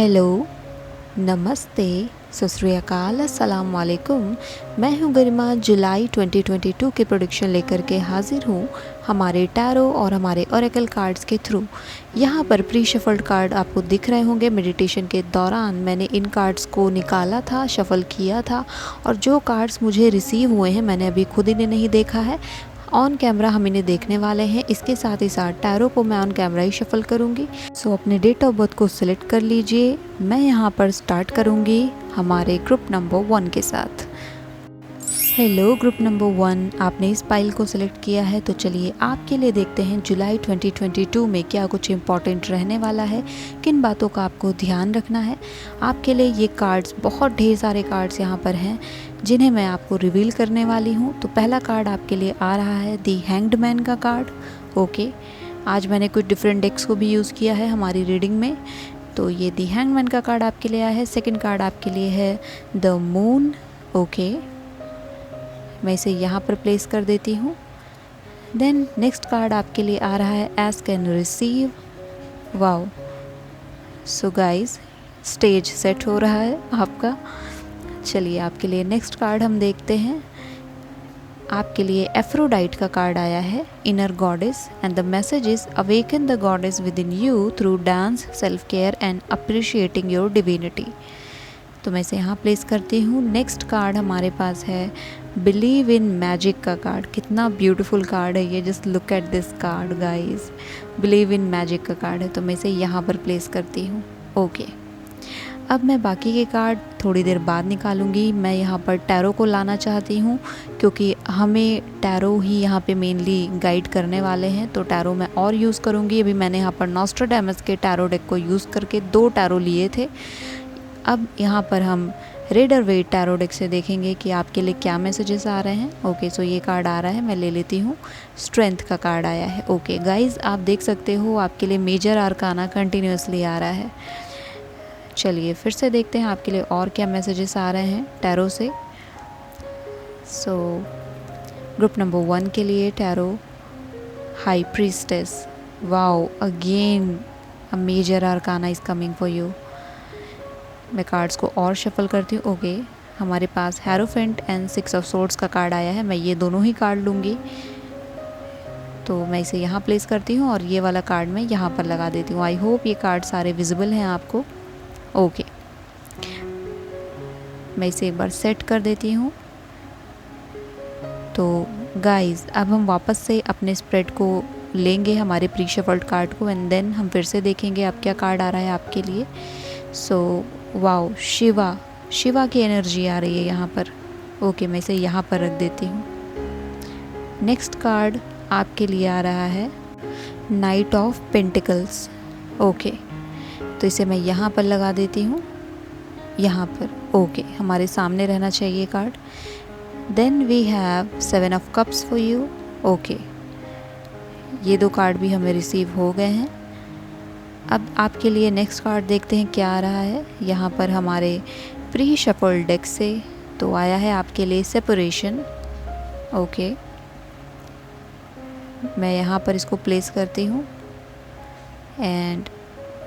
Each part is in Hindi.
हेलो, नमस्ते, सत श्री अकाल, अस्सलाम वालेकुम। मैं हूं गरिमा। जुलाई 2022 के प्रोडिक्शन लेकर के हाजिर हूं हमारे टैरो और हमारे ओरेकल कार्ड्स के थ्रू। यहां पर प्री शफल्ड कार्ड आपको दिख रहे होंगे। मेडिटेशन के दौरान मैंने इन कार्ड्स को निकाला था, शफल किया था, और जो कार्ड्स मुझे रिसीव हुए हैं मैंने अभी खुद इन्हें नहीं देखा है। ऑन कैमरा हम इन्हें देखने वाले हैं। इसके साथ ही साथ टैरो को मैं ऑन कैमरा ही शफल करूंगी। सो अपने डेट ऑफ बर्थ को सिलेक्ट कर लीजिए। मैं यहाँ पर स्टार्ट करूंगी हमारे ग्रुप नंबर 1 के साथ। हेलो ग्रुप नंबर 1, आपने इस पाइल को सिलेक्ट किया है, तो चलिए आपके लिए देखते हैं जुलाई 2022 में क्या कुछ इम्पॉर्टेंट रहने वाला है, किन बातों का आपको ध्यान रखना है। आपके लिए ये कार्ड्स, बहुत ढेर सारे कार्ड्स यहाँ पर हैं जिन्हें मैं आपको रिवील करने वाली हूँ। तो पहला कार्ड आपके लिए आ रहा है दी हैंग्ड मैन का कार्ड। ओके, आज मैंने कुछ डिफरेंट डेक्स को भी यूज़ किया है हमारी रीडिंग में। तो ये दी हैंग्ड मैन का कार्ड आपके लिए आया है। सेकेंड कार्ड आपके लिए है द मून। ओके, मैं इसे यहाँ पर प्लेस कर देती हूँ। देन नेक्स्ट कार्ड आपके लिए आ रहा है ask and receive. Wow, so guys, stage set हो रहा है आपका। चलिए आपके लिए नेक्स्ट कार्ड हम देखते हैं। आपके लिए एफ्रोडाइट का कार्ड आया है, inner goddess, and the message is awaken the goddess with in you through dance, self care and appreciating your divinity. तो मैं इसे यहाँ प्लेस करती हूँ। नेक्स्ट कार्ड हमारे पास है बिलीव इन मैजिक का कार्ड। कितना ब्यूटीफुल कार्ड है ये, just look at this card guys. Believe in magic का कार्ड है, तो मैं इसे यहाँ पर प्लेस करती हूँ। ओके, अब मैं बाकी के कार्ड थोड़ी देर बाद निकालूंगी। मैं यहाँ पर टैरो को लाना चाहती हूँ क्योंकि हमें टैरो ही यहाँ पे मेनली गाइड करने वाले हैं। तो टैरो मैं और यूज़ करूँगी। अभी मैंने यहाँ पर नॉस्ट्राडेमस के टैरो डेक को यूज़ करके 2 टैरो लिए थे। अब यहाँ पर हम रेडर वेट टैरो डेक से देखेंगे कि आपके लिए क्या मैसेजेस आ रहे हैं। ओके, सो ये कार्ड आ रहा है, मैं ले लेती हूँ। स्ट्रेंथ का कार्ड आया है। ओके गाइज, आप देख सकते हो आपके लिए मेजर आर्काना कंटिन्यूसली आ रहा है। चलिए फिर से देखते हैं आपके लिए और क्या मैसेजेस आ रहे हैं टैरो से। सो ग्रुप नंबर 1 के लिए tarot high priestess. Wow, again a major arcana is coming for you. मैं कार्ड्स को और शफल करती हूँ। ओके, हमारे पास हेरोफेंट एंड 6 ऑफ सोर्ड्स का कार्ड आया है। मैं ये दोनों ही कार्ड लूँगी, तो मैं इसे यहाँ प्लेस करती हूँ और ये वाला कार्ड मैं यहाँ पर लगा देती हूँ। आई होप ये कार्ड सारे विजिबल हैं आपको। ओके, मैं इसे एक बार सेट कर देती हूँ। तो गाइस, अब हम वापस से अपने स्प्रेड को लेंगे, हमारे प्री शफल्ड कार्ड को, एंड देन हम फिर से देखेंगे अब क्या कार्ड आ रहा है आपके लिए। सो वाओ, शिवा की एनर्जी आ रही है यहाँ पर। ओके, मैं इसे यहाँ पर रख देती हूँ। नेक्स्ट कार्ड आपके लिए आ रहा है नाइट ऑफ पेंटिकल्स। ओके, तो इसे मैं यहाँ पर लगा देती हूँ, यहाँ पर। ओके, हमारे सामने रहना चाहिए card. Then we have 7 of cups for you. Okay, ये 2 कार्ड भी हमें रिसीव हो गए हैं। अब आपके लिए नेक्स्ट कार्ड देखते हैं क्या आ रहा है यहाँ पर हमारे प्री शफल्ड डेक से। तो आया है आपके लिए सेपरेशन। ओके, मैं यहाँ पर इसको प्लेस करती हूँ। एंड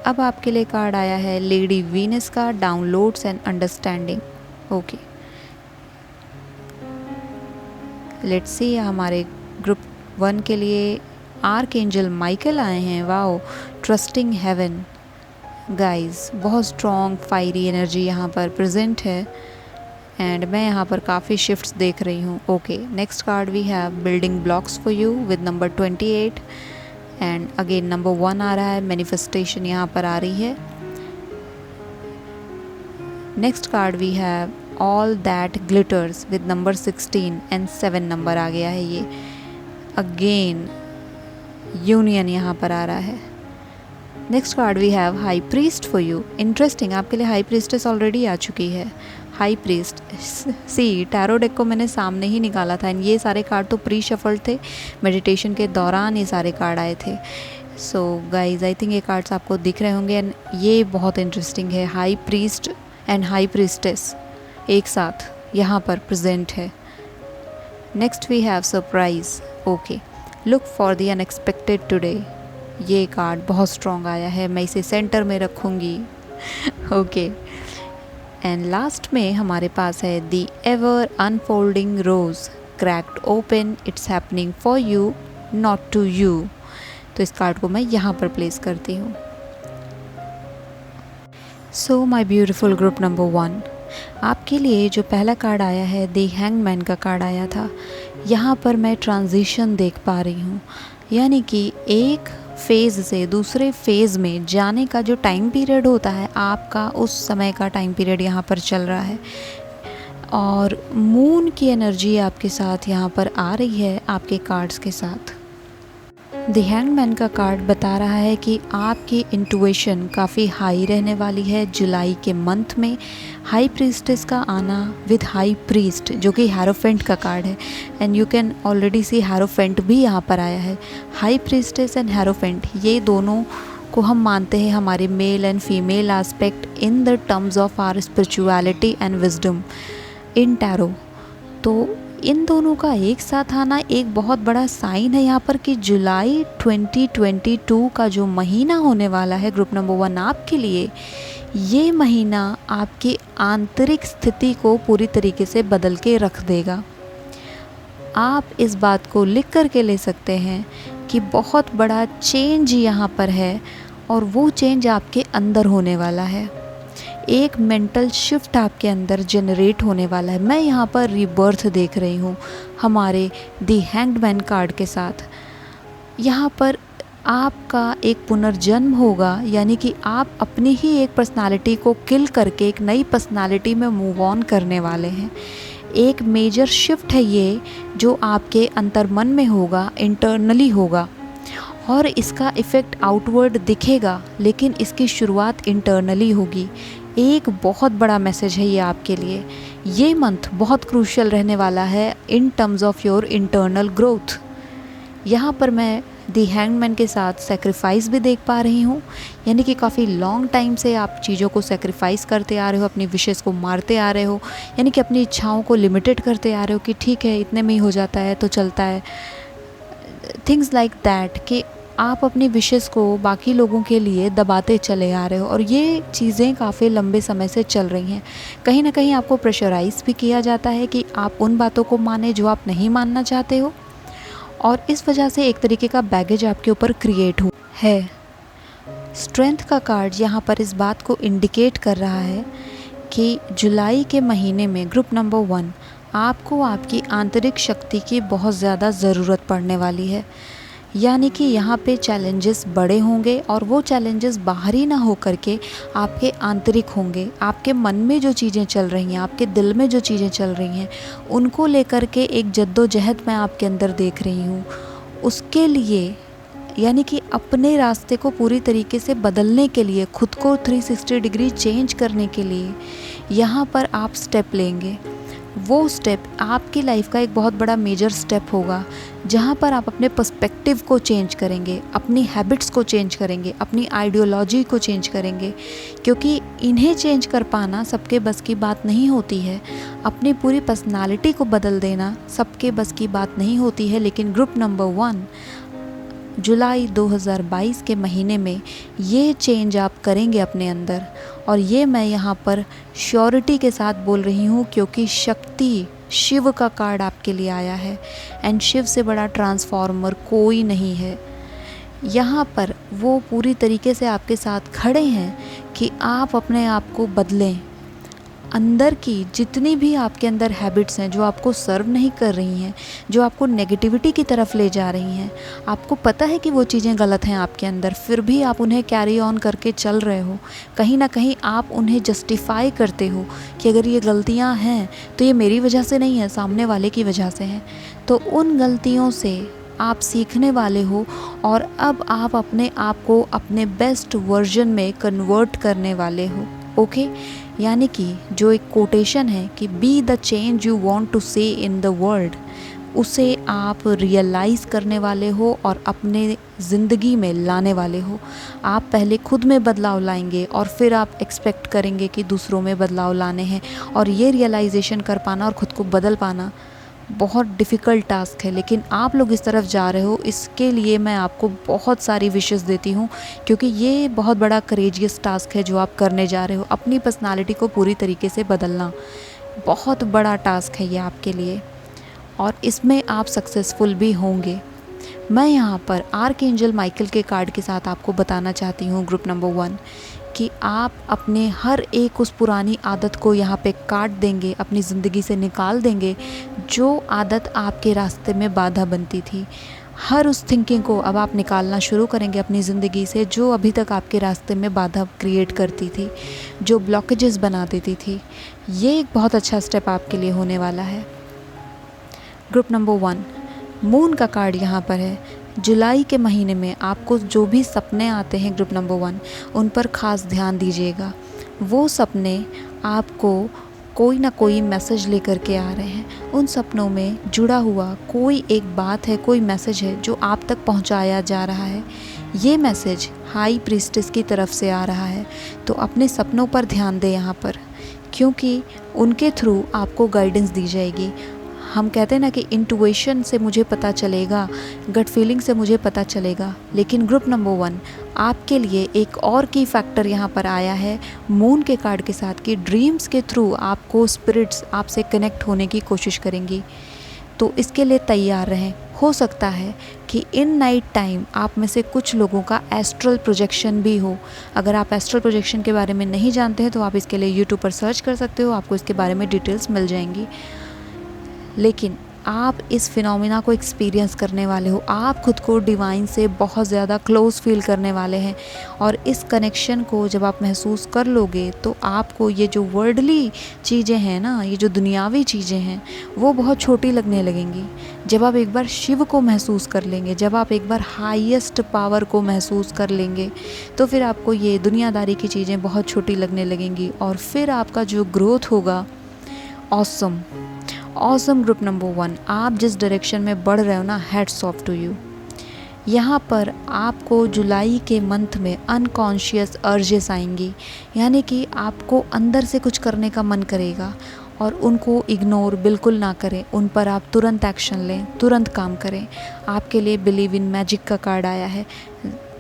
अब आपके लिए कार्ड आया है लेडी वीनस का downloads and understanding. Okay, let's see हमारे ग्रुप 1 के लिए आर्कएंजल माइकल आए हैं। Wow, trusting heaven. गाइस, बहुत स्ट्रॉन्ग फायरी एनर्जी यहाँ पर प्रेजेंट है, एंड मैं यहाँ पर काफ़ी शिफ्ट्स देख रही हूँ। Okay, next card we have building blocks for you with number 28, and again number 1 आ रहा है। मैनिफेस्टेशन यहाँ पर आ रही है। Next card we have all that glitters with number 16 and 7 number आ गया है। ये अगेन यूनियन यहाँ पर आ रहा है। Next card we have high priest for you. Interesting, आपके लिए हाई प्रीस्टेस ऑलरेडी आ चुकी है। High priest, see tarot deck को मैंने सामने ही निकाला था, एंड ये सारे कार्ड तो प्री शफल्ड थे। मेडिटेशन के दौरान ये सारे कार्ड आए थे। सो गाइज, आई थिंक ये कार्ड्स आपको दिख रहे होंगे, एंड ये बहुत इंटरेस्टिंग है। High priest and high priestess एक साथ यहाँ पर प्रेजेंट है। Next we have surprise. Okay, look for the unexpected today. ये कार्ड बहुत स्ट्रॉन्ग आया है, मैं इसे सेंटर में रखूँगी। ओके। एंड लास्ट में हमारे पास है the ever unfolding rose cracked open, it's happening for you not to you. तो इस कार्ड को मैं यहाँ पर प्लेस करती हूँ। सो माई ब्यूटिफुल ग्रुप नंबर 1, आपके लिए जो पहला कार्ड आया है द हैंगमैन का कार्ड आया था। यहाँ पर मैं ट्रांजिशन देख पा रही हूँ, यानी कि एक फेज़ से दूसरे फेज़ में जाने का जो टाइम पीरियड होता है आपका, उस समय का टाइम पीरियड यहाँ पर चल रहा है। और मून की एनर्जी आपके साथ यहाँ पर आ रही है आपके कार्ड्स के साथ। द हैंगमैन का कार्ड बता रहा है कि आपकी इंट्यूशन काफ़ी हाई रहने वाली है जुलाई के मंथ में। हाई प्रीस्टेस का आना विद हाई प्रीस्ट, जो कि हेरोफेंट का कार्ड है, and you can already see hierophant भी यहाँ पर आया है। हाई प्रीस्टेस एंड हेरोफेंट, ये दोनों को हम मानते हैं हमारे male and female aspect in the terms of our spirituality and wisdom in tarot. तो इन दोनों का एक साथ आना एक बहुत बड़ा साइन है यहाँ पर कि जुलाई 2022 का जो महीना होने वाला है ग्रुप नंबर 1 आपके लिए, ये महीना आपकी आंतरिक स्थिति को पूरी तरीके से बदल के रख देगा। आप इस बात को लिख कर के ले सकते हैं कि बहुत बड़ा चेंज यहाँ पर है, और वो चेंज आपके अंदर होने वाला है। एक मेंटल शिफ्ट आपके अंदर जनरेट होने वाला है। मैं यहाँ पर रीबर्थ देख रही हूँ हमारे द हैंगमैन कार्ड के साथ। यहाँ पर आपका एक पुनर्जन्म होगा, यानी कि आप अपनी ही एक पर्सनालिटी को किल करके एक नई पर्सनालिटी में मूव ऑन करने वाले हैं। एक मेजर शिफ्ट है ये, जो आपके अंतर्मन में होगा, इंटरनली होगा, और इसका इफ़ेक्ट आउटवर्ड दिखेगा, लेकिन इसकी शुरुआत इंटरनली होगी। एक बहुत बड़ा मैसेज है ये आपके लिए। ये मंथ बहुत क्रूशियल रहने वाला है in terms of your internal growth. यहाँ पर मैं द हैंगमैन के साथ सेक्रीफाइस भी देख पा रही हूँ, यानी कि काफ़ी लॉन्ग टाइम से आप चीज़ों को सेक्रीफाइस करते आ रहे हो, अपनी विशेस को मारते आ रहे हो, यानी कि अपनी इच्छाओं को लिमिटेड करते आ रहे हो कि ठीक है इतने में ही हो जाता है तो चलता है, थिंग्स लाइक दैट, कि आप अपनी विशेस को बाकी लोगों के लिए दबाते चले आ रहे हो। और ये चीज़ें काफ़ी लंबे समय से चल रही हैं। कहीं ना कहीं आपको प्रेशराइज भी किया जाता है कि आप उन बातों को माने जो आप नहीं मानना चाहते हो, और इस वजह से एक तरीके का बैगेज आपके ऊपर क्रिएट हुआ है। स्ट्रेंथ का कार्ड यहाँ पर इस बात को इंडिकेट कर रहा है कि जुलाई के महीने में ग्रुप नंबर 1 आपको आपकी आंतरिक शक्ति की बहुत ज़्यादा ज़रूरत पड़ने वाली है। यानी कि यहाँ पे चैलेंजेस बड़े होंगे, और वो चैलेंजेस बाहरी ना हो करके आपके आंतरिक होंगे। आपके मन में जो चीज़ें चल रही हैं, आपके दिल में जो चीज़ें चल रही हैं, उनको लेकर के एक जद्दोजहद मैं आपके अंदर देख रही हूँ। उसके लिए, यानी कि अपने रास्ते को पूरी तरीके से बदलने के लिए, खुद को 360 डिग्री चेंज करने के लिए यहाँ पर आप स्टेप लेंगे। वो स्टेप आपकी लाइफ का एक बहुत बड़ा मेजर स्टेप होगा, जहाँ पर आप अपने पर्सपेक्टिव को चेंज करेंगे, अपनी हैबिट्स को चेंज करेंगे, अपनी आइडियोलॉजी को चेंज करेंगे, क्योंकि इन्हें चेंज कर पाना सबके बस की बात नहीं होती है। अपनी पूरी पर्सनालिटी को बदल देना सबके बस की बात नहीं होती है। लेकिन ग्रुप नंबर 1 जुलाई 2022 के महीने में ये चेंज आप करेंगे अपने अंदर, और ये मैं यहाँ पर श्योरिटी के साथ बोल रही हूँ, क्योंकि शक्ति, शिव का कार्ड आपके लिए आया है, एंड शिव से बड़ा ट्रांसफॉर्मर कोई नहीं है। यहाँ पर वो पूरी तरीके से आपके साथ खड़े हैं कि आप अपने आप को बदलें। अंदर की जितनी भी आपके अंदर हैबिट्स हैं जो आपको सर्व नहीं कर रही हैं, जो आपको नेगेटिविटी की तरफ ले जा रही हैं, आपको पता है कि वो चीज़ें गलत हैं आपके अंदर, फिर भी आप उन्हें कैरी ऑन करके चल रहे हो। कहीं ना कहीं आप उन्हें जस्टिफाई करते हो कि अगर ये गलतियाँ हैं तो ये मेरी वजह से नहीं है, सामने वाले की वजह से हैं। तो उन गलतियों से आप सीखने वाले हो, और अब आप अपने आप को अपने बेस्ट वर्जन में कन्वर्ट करने वाले हो। ओके, यानी कि जो एक कोटेशन है कि be the change you want to see in the world, उसे आप रियलाइज़ करने वाले हो और अपने ज़िंदगी में लाने वाले हो। आप पहले खुद में बदलाव लाएंगे, और फिर आप एक्सपेक्ट करेंगे कि दूसरों में बदलाव लाने हैं। और ये रियलाइजेशन कर पाना और ख़ुद को बदल पाना बहुत डिफ़िकल्ट टास्क है, लेकिन आप लोग इस तरफ जा रहे हो, इसके लिए मैं आपको बहुत सारी विशेस देती हूँ, क्योंकि ये बहुत बड़ा करेजियस टास्क है जो आप करने जा रहे हो। अपनी पर्सनालिटी को पूरी तरीके से बदलना बहुत बड़ा टास्क है ये आपके लिए, और इसमें आप सक्सेसफुल भी होंगे। मैं यहाँ पर आर्कएंजल माइकल के कार्ड के साथ आपको बताना चाहती हूँ ग्रुप नंबर 1 कि आप अपने हर एक उस पुरानी आदत को यहाँ पे काट देंगे, अपनी ज़िंदगी से निकाल देंगे जो आदत आपके रास्ते में बाधा बनती थी। हर उस थिंकिंग को अब आप निकालना शुरू करेंगे अपनी ज़िंदगी से जो अभी तक आपके रास्ते में बाधा क्रिएट करती थी, जो ब्लॉकेजेस बना देती थी। ये एक बहुत अच्छा स्टेप आपके लिए होने वाला है। ग्रुप नंबर 1 मून का कार्ड यहाँ पर है। जुलाई के महीने में आपको जो भी सपने आते हैं ग्रुप नंबर 1, उन पर ख़ास ध्यान दीजिएगा। वो सपने आपको कोई ना कोई मैसेज लेकर के आ रहे हैं। उन सपनों में जुड़ा हुआ कोई एक बात है, कोई मैसेज है जो आप तक पहुंचाया जा रहा है। ये मैसेज हाई प्रीस्टेस की तरफ से आ रहा है, तो अपने सपनों पर ध्यान दें यहाँ पर, क्योंकि उनके थ्रू आपको गाइडेंस दी जाएगी। हम कहते हैं ना कि इंट्यूशन से मुझे पता चलेगा, गट फीलिंग से मुझे पता चलेगा, लेकिन ग्रुप नंबर 1 आपके लिए एक और की फैक्टर यहाँ पर आया है मून के कार्ड के साथ कि ड्रीम्स के थ्रू आपको स्पिरिट्स आपसे कनेक्ट होने की कोशिश करेंगी। तो इसके लिए तैयार रहें। हो सकता है कि इन नाइट टाइम आप में से कुछ लोगों का एस्ट्रल प्रोजेक्शन भी हो। अगर आप एस्ट्रल प्रोजेक्शन के बारे में नहीं जानते हैं तो आप इसके लिए यूट्यूब पर सर्च कर सकते हो, आपको इसके बारे में डिटेल्स मिल जाएंगी। लेकिन आप इस फिनोमिना को एक्सपीरियंस करने वाले हो, आप खुद को डिवाइन से बहुत ज़्यादा क्लोज फील करने वाले हैं, और इस कनेक्शन को जब आप महसूस कर लोगे तो आपको ये जो वर्ल्डली चीज़ें हैं ना, ये जो दुनियावी चीज़ें हैं, वो बहुत छोटी लगने लगेंगी। जब आप एक बार शिव को महसूस कर लेंगे, जब आप एक बार हाईएस्ट पावर को महसूस कर लेंगे, तो फिर आपको ये दुनियादारी की चीज़ें बहुत छोटी लगने लगेंगी, और फिर आपका जो ग्रोथ होगा ऑसम ग्रुप नंबर 1, आप जिस डायरेक्शन में बढ़ रहे हो ना, हैट्स ऑफ टू यू। यहाँ पर आपको जुलाई के मंथ में अनकॉन्शियस अर्जेस आएंगी, यानी कि आपको अंदर से कुछ करने का मन करेगा, और उनको इग्नोर बिल्कुल ना करें, उन पर आप तुरंत एक्शन लें, तुरंत काम करें। आपके लिए बिलीव इन मैजिक का कार्ड आया है,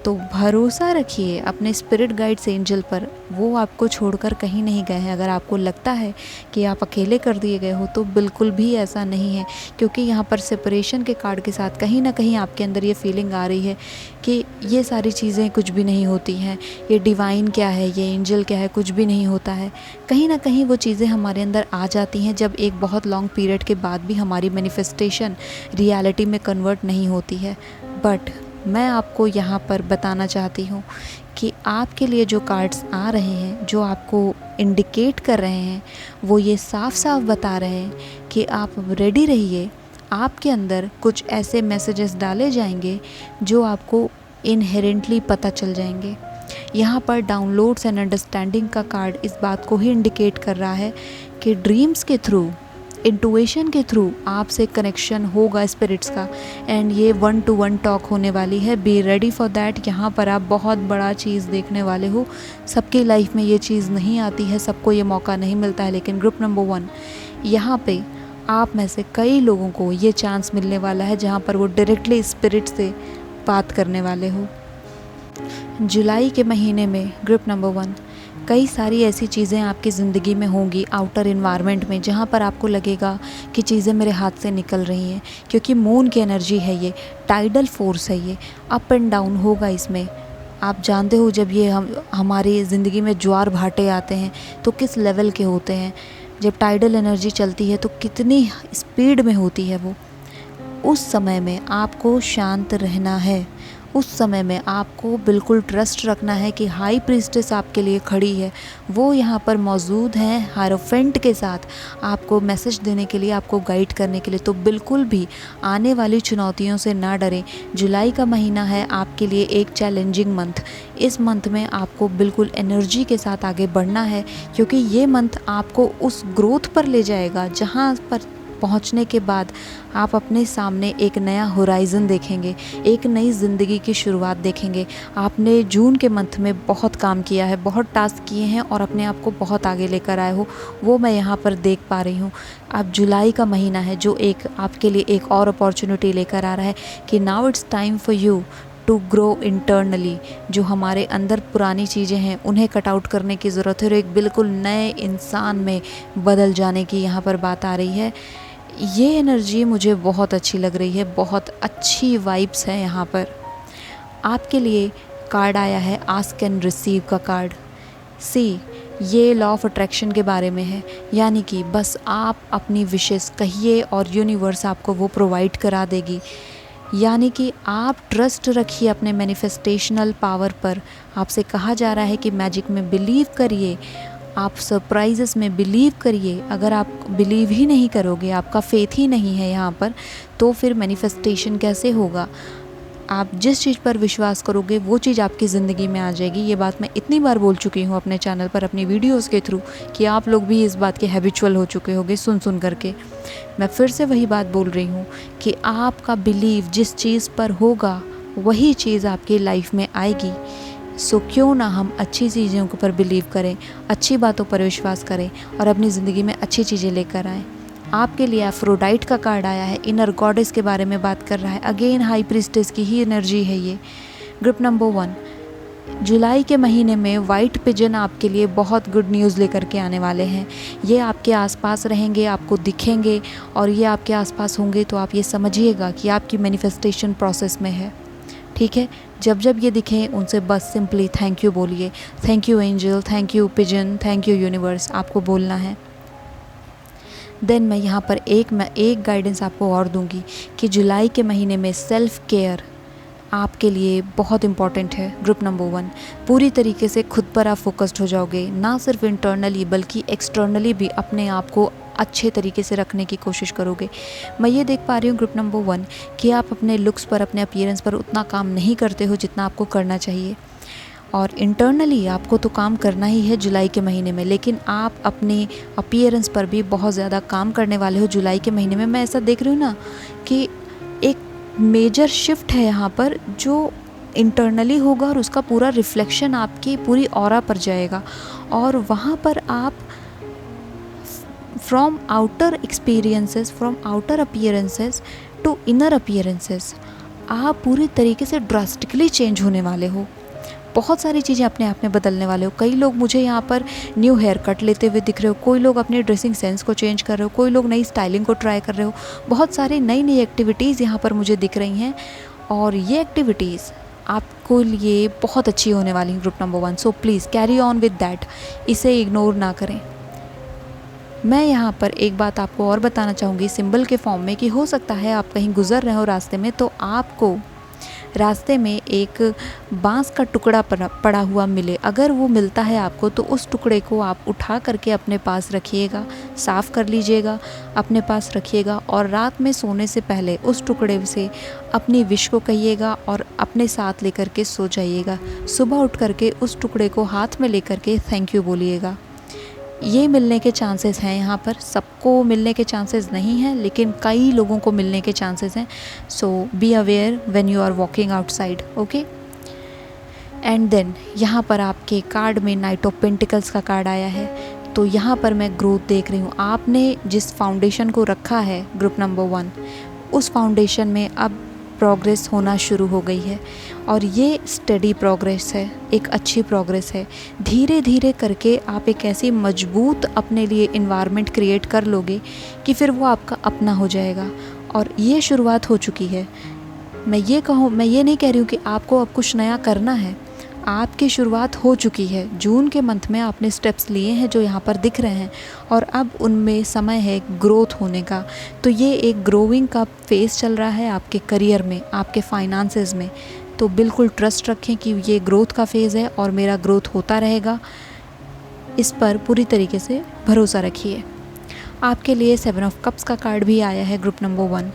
तो भरोसा रखिए अपने स्पिरिट गाइड्स एंजल पर, वो आपको छोड़कर कहीं नहीं गए हैं। अगर आपको लगता है कि आप अकेले कर दिए गए हो तो बिल्कुल भी ऐसा नहीं है, क्योंकि यहाँ पर सेपरेशन के कार्ड के साथ कहीं ना कहीं आपके अंदर ये फीलिंग आ रही है कि ये सारी चीज़ें कुछ भी नहीं होती हैं, ये डिवाइन क्या है, ये एंजल क्या है, कुछ भी नहीं होता है। कहीं ना कहीं वो चीज़ें हमारे अंदर आ जाती हैं जब एक बहुत लॉन्ग पीरियड के बाद भी हमारी मैनिफेस्टेशन रियलिटी में कन्वर्ट नहीं होती है। बट मैं आपको यहाँ पर बताना चाहती हूँ कि आपके लिए जो कार्ड्स आ रहे हैं, जो आपको इंडिकेट कर रहे हैं, वो ये साफ साफ बता रहे हैं कि आप रेडी रहिए। आपके अंदर कुछ ऐसे मैसेजेस डाले जाएंगे जो आपको इनहेरेंटली पता चल जाएंगे। यहाँ पर डाउनलोड्स एंड अंडरस्टैंडिंग का कार्ड इस बात को ही इंडिकेट कर रहा है कि ड्रीम्स के थ्रू, इंट्यूशन के थ्रू आपसे कनेक्शन होगा स्पिरिट्स का, एंड ये 1-to-1 टॉक होने वाली है। Be ready for that. यहाँ पर आप बहुत बड़ा चीज़ देखने वाले हो। सबकी लाइफ में ये चीज़ नहीं आती है, सबको ये मौका नहीं मिलता है, लेकिन ग्रुप नंबर 1 यहाँ पे आप में से कई लोगों को ये चांस मिलने वाला है जहाँ पर वो डायरेक्टली स्पिरिट से बात करने वाले हो। जुलाई के महीने में ग्रुप नंबर 1 कई सारी ऐसी चीज़ें आपकी ज़िंदगी में होंगी आउटर इन्वायरमेंट में, जहाँ पर आपको लगेगा कि चीज़ें मेरे हाथ से निकल रही हैं, क्योंकि मून की एनर्जी है, ये टाइडल फोर्स है, ये अप एंड डाउन होगा इसमें। आप जानते हो जब ये हमारी ज़िंदगी में ज्वार भाटे आते हैं तो किस लेवल के होते हैं। जब टाइडल एनर्जी चलती है तो कितनी स्पीड में होती है वो। उस समय में आपको शांत रहना है, उस समय में आपको बिल्कुल ट्रस्ट रखना है कि हाई प्रीस्टेस आपके लिए खड़ी है, वो यहाँ पर मौजूद हैं हायरोफेंट के साथ आपको मैसेज देने के लिए, आपको गाइड करने के लिए। तो बिल्कुल भी आने वाली चुनौतियों से ना डरें। जुलाई का महीना है आपके लिए एक चैलेंजिंग मंथ। इस मंथ में आपको बिल्कुल एनर्जी के साथ आगे बढ़ना है, क्योंकि ये मंथ आपको उस ग्रोथ पर ले जाएगा जहाँ पर पहुंचने के बाद आप अपने सामने एक नया होराइज़न देखेंगे, एक नई ज़िंदगी की शुरुआत देखेंगे। आपने जून के मंथ में बहुत काम किया है, बहुत टास्क किए हैं और अपने आप को बहुत आगे लेकर आए हो, वो मैं यहाँ पर देख पा रही हूँ। अब जुलाई का महीना है जो एक आपके लिए एक और अपॉर्चुनिटी लेकर आ रहा है कि now it's time for you to grow internally. जो हमारे अंदर पुरानी चीज़ें हैं उन्हें कट आउट करने की ज़रूरत है और एक बिल्कुल नए इंसान में बदल जाने की यहाँ पर बात आ रही है। ये एनर्जी मुझे बहुत अच्छी लग रही है, बहुत अच्छी वाइब्स है यहाँ पर। आपके लिए कार्ड आया है आस्क एंड रिसीव का कार्ड। सी, ये लॉ ऑफ अट्रैक्शन के बारे में है, यानी कि बस आप अपनी विशेस कहिए और यूनिवर्स आपको वो प्रोवाइड करा देगी। यानी कि आप ट्रस्ट रखिए अपने मैनिफेस्टेशनल पावर पर। आपसे कहा जा रहा है कि मैजिक में बिलीव करिए, आप सरप्राइजेस में बिलीव करिए। अगर आप बिलीव ही नहीं करोगे, आपका फेथ ही नहीं है यहाँ पर, तो फिर मैनिफेस्टेशन कैसे होगा। आप जिस चीज़ पर विश्वास करोगे वो चीज़ आपकी ज़िंदगी में आ जाएगी। ये बात मैं इतनी बार बोल चुकी हूँ अपने चैनल पर, अपनी वीडियोस के थ्रू, कि आप लोग भी इस बात के हैबिचुअल हो चुके होगे सुन करके। मैं फिर से वही बात बोल रही हूँ कि आपका बिलीव जिस चीज़ पर होगा वही चीज़ आपकी लाइफ में आएगी। सो क्यों ना हम अच्छी चीज़ों के ऊपर बिलीव करें, अच्छी बातों पर विश्वास करें और अपनी ज़िंदगी में अच्छी चीज़ें लेकर आएँ। आपके लिए एफ्रोडाइट का कार्ड आया है, इनर गॉडेस के बारे में बात कर रहा है। अगेन हाई प्रीस्टेस की ही एनर्जी है ये। ग्रुप नंबर 1, जुलाई के महीने में वाइट पिजन आपके लिए बहुत गुड न्यूज़ लेकर के आने वाले हैं। ये आपके आसपास रहेंगे, आपको दिखेंगे और ये आपके आसपास होंगे तो आप ये समझिएगा कि आपकी मैनिफेस्टेशन प्रोसेस में है। ठीक है, जब जब ये दिखें उनसे बस सिंपली थैंक यू बोलिए। Thank you angel, thank you pigeon, thank you universe, आपको बोलना है। देन मैं यहाँ पर एक गाइडेंस आपको और दूंगी कि जुलाई के महीने में सेल्फ केयर आपके लिए बहुत इम्पॉर्टेंट है। ग्रुप नंबर 1, पूरी तरीके से खुद पर आप फोकस्ड हो जाओगे, ना सिर्फ इंटरनली बल्कि एक्सटर्नली भी अपने आप को अच्छे तरीके से रखने की कोशिश करोगे। मैं ये देख पा रही हूँ ग्रुप नंबर 1 कि आप अपने लुक्स पर, अपने अपीयरेंस पर उतना काम नहीं करते हो जितना आपको करना चाहिए। और इंटरनली आपको तो काम करना ही है जुलाई के महीने में, लेकिन आप अपने अपीयरेंस पर भी बहुत ज़्यादा काम करने वाले हो जुलाई के महीने में। मैं ऐसा देख रही हूँ ना कि एक मेजर शिफ्ट है यहाँ पर जो इंटरनली होगा और उसका पूरा रिफ्लेक्शन आपकी पूरी ऑरा पर जाएगा और वहाँ पर आप from outer experiences, from outer appearances to inner appearances, आप पूरी तरीके से ड्रास्टिकली चेंज होने वाले हो। बहुत सारी चीज़ें अपने आप में बदलने वाले हो। कई लोग मुझे यहाँ पर न्यू हेयर कट लेते हुए दिख रहे हो, कोई लोग अपनी ड्रेसिंग सेंस को चेंज कर रहे हो, कोई लोग नई स्टाइलिंग को ट्राई कर रहे हो। बहुत सारी नई नई एक्टिविटीज़ यहाँ पर मुझे दिख रही हैं और ये एक्टिविटीज़ आपको लिए बहुत अच्छी होने वाली हैं group number 1। So please carry on with that, इसे इग्नोर ना करें। मैं यहाँ पर एक बात आपको और बताना चाहूँगी सिंबल के फॉर्म में कि हो सकता है आप कहीं गुजर रहे हो रास्ते में, तो आपको रास्ते में एक बांस का टुकड़ा पड़ा हुआ मिले। अगर वो मिलता है आपको तो उस टुकड़े को आप उठा करके अपने पास रखिएगा, साफ़ कर लीजिएगा, अपने पास रखिएगा और रात में सोने से पहले उस टुकड़े से अपनी विश को कहिएगा और अपने साथ लेकर के सो जाइएगा। सुबह उठ करके उस टुकड़े को हाथ में लेकर के थैंक यू बोलिएगा। ये मिलने के चांसेस हैं यहाँ पर, सबको मिलने के चांसेस नहीं हैं लेकिन कई लोगों को मिलने के चांसेस हैं। So be aware when you are walking outside, okay. And then यहाँ पर आपके कार्ड में नाइट ऑफ पेंटिकल्स का कार्ड आया है, तो यहाँ पर मैं ग्रोथ देख रही हूँ। आपने जिस फाउंडेशन को रखा है ग्रुप नंबर 1, उस फाउंडेशन में अब प्रोग्रेस होना शुरू हो गई है और ये स्टडी प्रोग्रेस है, एक अच्छी प्रोग्रेस है। धीरे धीरे करके आप एक ऐसी मजबूत अपने लिए इन्वायरमेंट क्रिएट कर लोगे कि फिर वो आपका अपना हो जाएगा और ये शुरुआत हो चुकी है। मैं ये नहीं कह रही हूँ कि आपको अब कुछ नया करना है, आपकी शुरुआत हो चुकी है। जून के मंथ में आपने स्टेप्स लिए हैं जो यहाँ पर दिख रहे हैं और अब उनमें समय है ग्रोथ होने का। तो ये एक ग्रोइंग का फेज़ चल रहा है आपके करियर में, आपके फाइनेंसेस में। तो बिल्कुल ट्रस्ट रखें कि ये ग्रोथ का फेज़ है और मेरा ग्रोथ होता रहेगा, इस पर पूरी तरीके से भरोसा रखिए। आपके लिए 7 ऑफ कप्स का कार्ड भी आया है ग्रुप नंबर 1।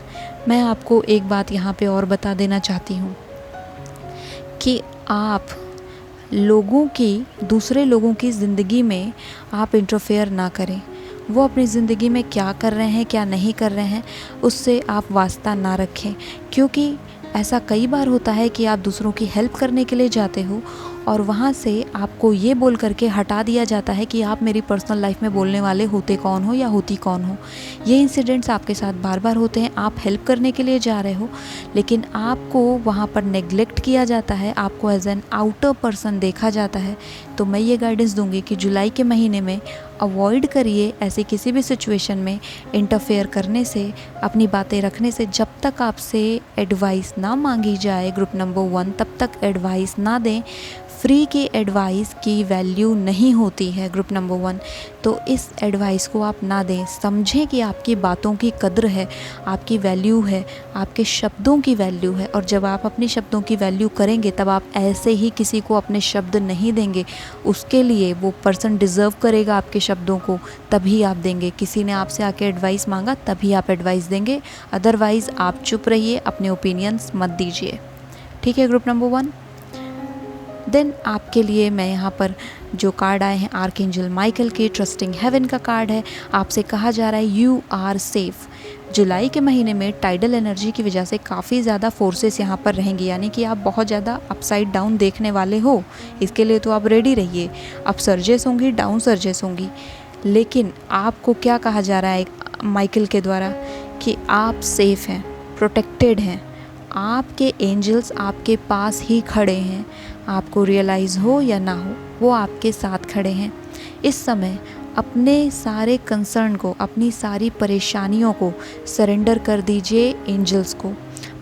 मैं आपको एक बात यहाँ पे और बता देना चाहती हूँ कि आप दूसरे लोगों की ज़िंदगी में आप इंटरफेयर ना करें। वो अपनी ज़िंदगी में क्या कर रहे हैं क्या नहीं कर रहे हैं उससे आप वास्ता ना रखें, क्योंकि ऐसा कई बार होता है कि आप दूसरों की हेल्प करने के लिए जाते हो और वहाँ से आपको ये बोल करके हटा दिया जाता है कि आप मेरी पर्सनल लाइफ में बोलने वाले होते कौन हो या होती कौन हो। ये इंसिडेंट्स आपके साथ बार बार होते हैं। आप हेल्प करने के लिए जा रहे हो लेकिन आपको वहाँ पर नेग्लेक्ट किया जाता है, आपको एज एन आउटर पर्सन देखा जाता है। तो मैं ये गाइडेंस दूंगी कि जुलाई के महीने में अवॉइड करिए ऐसी किसी भी सिचुएशन में इंटरफेयर करने से, अपनी बातें रखने से। जब तक आपसे एडवाइस ना मांगी जाए ग्रुप नंबर 1, तब तक एडवाइस ना दें। फ्री की एडवाइस की वैल्यू नहीं होती है ग्रुप नंबर 1, तो इस एडवाइस को आप ना दें। समझें कि आपकी बातों की कद्र है, आपकी वैल्यू है, आपके शब्दों की वैल्यू है। और जब आप अपने शब्दों की वैल्यू करेंगे तब आप ऐसे ही किसी को अपने शब्द नहीं देंगे। उसके लिए वो पर्सन डिज़र्व करेगा आपके शब्दों को, तभी आप देंगे। किसी ने आपसे आके एडवाइस मांगा तभी आप एडवाइस देंगे, अदरवाइज़ आप चुप रहिए, अपने ओपिनियंस मत दीजिए। ठीक है ग्रुप नंबर 1। देन आपके लिए मैं यहाँ पर जो कार्ड आए हैं आर्कएंजल माइकल के ट्रस्टिंग हेवन का कार्ड है। आपसे कहा जा रहा है यू आर सेफ। जुलाई के महीने में टाइडल एनर्जी की वजह से काफ़ी ज़्यादा फोर्सेस यहाँ पर रहेंगी, यानी कि आप बहुत ज़्यादा अपसाइड डाउन देखने वाले हो। इसके लिए तो आप रेडी रहिए। अप सर्जेस होंगी, डाउन सर्जेस होंगी, लेकिन आपको क्या कहा जा रहा है माइकल के द्वारा कि आप सेफ हैं, प्रोटेक्टेड हैं। आपके एंजल्स आपके पास ही खड़े हैं, आपको रियलाइज़ हो या ना हो वो आपके साथ खड़े हैं। इस समय अपने सारे कंसर्न को, अपनी सारी परेशानियों को सरेंडर कर दीजिए एंजल्स को,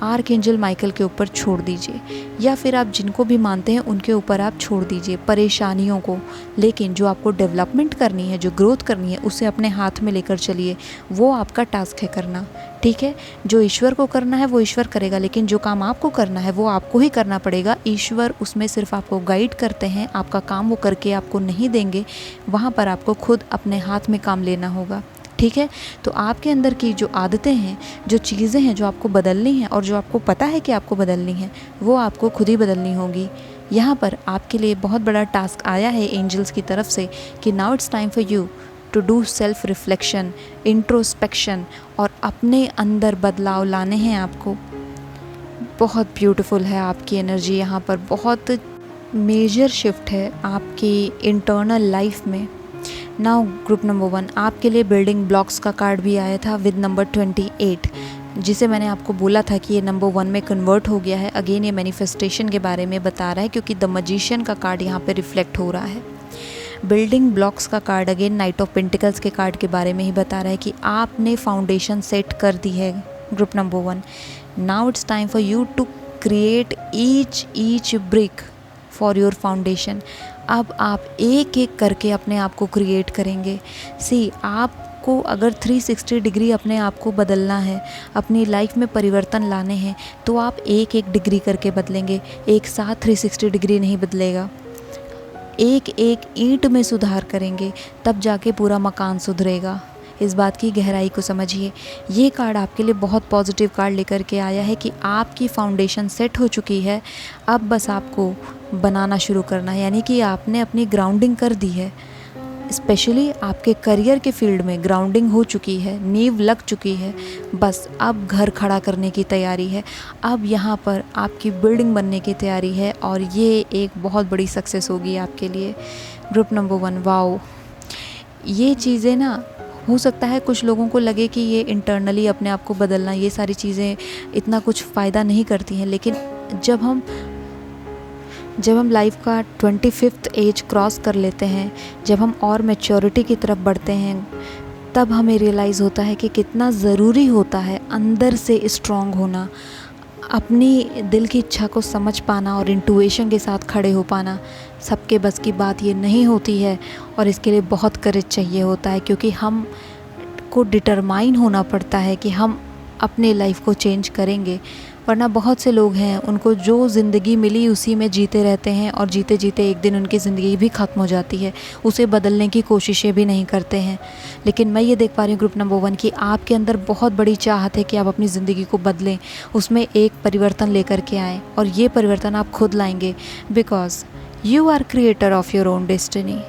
आर्कएंजल माइकल के ऊपर छोड़ दीजिए, या फिर आप जिनको भी मानते हैं उनके ऊपर आप छोड़ दीजिए परेशानियों को। लेकिन जो आपको डेवलपमेंट करनी है, जो ग्रोथ करनी है, उसे अपने हाथ में लेकर चलिए। वो आपका टास्क है करना, ठीक है। जो ईश्वर को करना है वो ईश्वर करेगा, लेकिन जो काम आपको करना है वो आपको ही करना पड़ेगा। ईश्वर उसमें सिर्फ आपको गाइड करते हैं, आपका काम वो करके आपको नहीं देंगे। वहाँ पर आपको खुद अपने हाथ में काम लेना होगा, ठीक है। तो आपके अंदर की जो आदतें हैं, जो चीज़ें हैं जो आपको बदलनी हैं और जो आपको पता है कि आपको बदलनी है, वो आपको खुद ही बदलनी होगी। यहाँ पर आपके लिए बहुत बड़ा टास्क आया है एंजल्स की तरफ से कि now it's time for you to do self reflection, introspection, और अपने अंदर बदलाव लाने हैं आपको। बहुत ब्यूटीफुल है आपकी एनर्जी यहाँ पर, बहुत मेजर शिफ्ट है आपकी इंटरनल लाइफ में। नाउ ग्रुप नंबर 1, आपके लिए बिल्डिंग ब्लॉक्स का कार्ड भी आया था विद नंबर 28, जिसे मैंने आपको बोला था कि ये नंबर 1 में कन्वर्ट हो गया है। अगेन ये मैनिफेस्टेशन के बारे में बता रहा है, क्योंकि द मजिशियन का कार्ड यहाँ पे रिफ्लेक्ट हो रहा है। बिल्डिंग ब्लॉक्स का card again night of pentacles के कार्ड के बारे में ही बता रहा है कि आपने फाउंडेशन सेट कर दी है group number 1। Now it's time for you to create each brick for your foundation. अब आप एक एक करके अपने आप को क्रिएट करेंगे। सी, आपको अगर 360 डिग्री अपने आप को बदलना है, अपनी लाइफ में परिवर्तन लाने हैं, तो आप एक एक डिग्री करके बदलेंगे। एक साथ 360 डिग्री नहीं बदलेगा। एक एक ईंट में सुधार करेंगे, तब जाके पूरा मकान सुधरेगा। इस बात की गहराई को समझिए। ये कार्ड आपके लिए बहुत पॉजिटिव कार्ड लेकर के आया है कि आपकी फाउंडेशन सेट हो चुकी है। अब बस आपको बनाना शुरू करना है, यानी कि आपने अपनी ग्राउंडिंग कर दी है। स्पेशली आपके करियर के फील्ड में ग्राउंडिंग हो चुकी है, नींव लग चुकी है। बस अब घर खड़ा करने की तैयारी है। अब यहाँ पर आपकी बिल्डिंग बनने की तैयारी है, और ये एक बहुत बड़ी सक्सेस होगी आपके लिए ग्रुप नंबर 1। वाओ, ये चीज़ें ना, हो सकता है कुछ लोगों को लगे कि ये इंटरनली अपने आप को बदलना, ये सारी चीज़ें इतना कुछ फ़ायदा नहीं करती हैं, लेकिन जब हम लाइफ का 25th एज क्रॉस कर लेते हैं, जब हम और मैच्योरिटी की तरफ बढ़ते हैं, तब हमें रियलाइज़ होता है कि कितना ज़रूरी होता है अंदर से स्ट्रॉन्ग होना, अपनी दिल की इच्छा को समझ पाना और इंट्यूशन के साथ खड़े हो पाना। सबके बस की बात ये नहीं होती है, और इसके लिए बहुत करेज चाहिए होता है, क्योंकि हम को डिटरमाइन होना पड़ता है कि हम अपने लाइफ को चेंज करेंगे। वरना बहुत से लोग हैं, उनको जो ज़िंदगी मिली उसी में जीते रहते हैं, और जीते जीते एक दिन उनकी ज़िंदगी भी ख़त्म हो जाती है, उसे बदलने की कोशिशें भी नहीं करते हैं। लेकिन मैं ये देख पा रही हूँ ग्रुप नंबर 1 की आपके अंदर बहुत बड़ी चाहत है कि आप अपनी ज़िंदगी को बदलें, उसमें एक परिवर्तन लेकर के आएँ, और ये परिवर्तन आप खुद लाएंगे, because you are creator of your own destiny.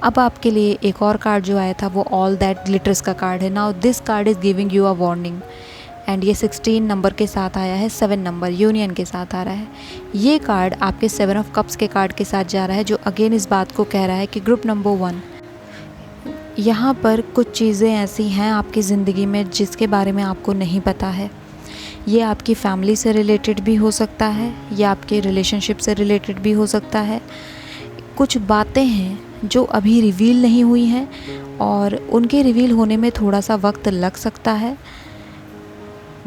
अब आपके लिए एक और कार्ड जो आया था वो ऑल दैट ग्लिटर्स का कार्ड है। Now this card is giving you a warning and ये 16 नंबर के साथ आया है, 7 नंबर यूनियन के साथ आ रहा है। ये कार्ड आपके 7 ऑफ कप्स के कार्ड के साथ जा रहा है, जो अगेन इस बात को कह रहा है कि ग्रुप नंबर 1, यहाँ पर कुछ चीज़ें ऐसी हैं आपकी ज़िंदगी में जिसके बारे में आपको नहीं पता है। ये आपकी फैमिली से रिलेटेड भी हो सकता है, या आपके रिलेशनशिप से रिलेटेड भी हो सकता है। कुछ बातें हैं जो अभी रिवील नहीं हुई हैं और उनके रिवील होने में थोड़ा सा वक्त लग सकता है।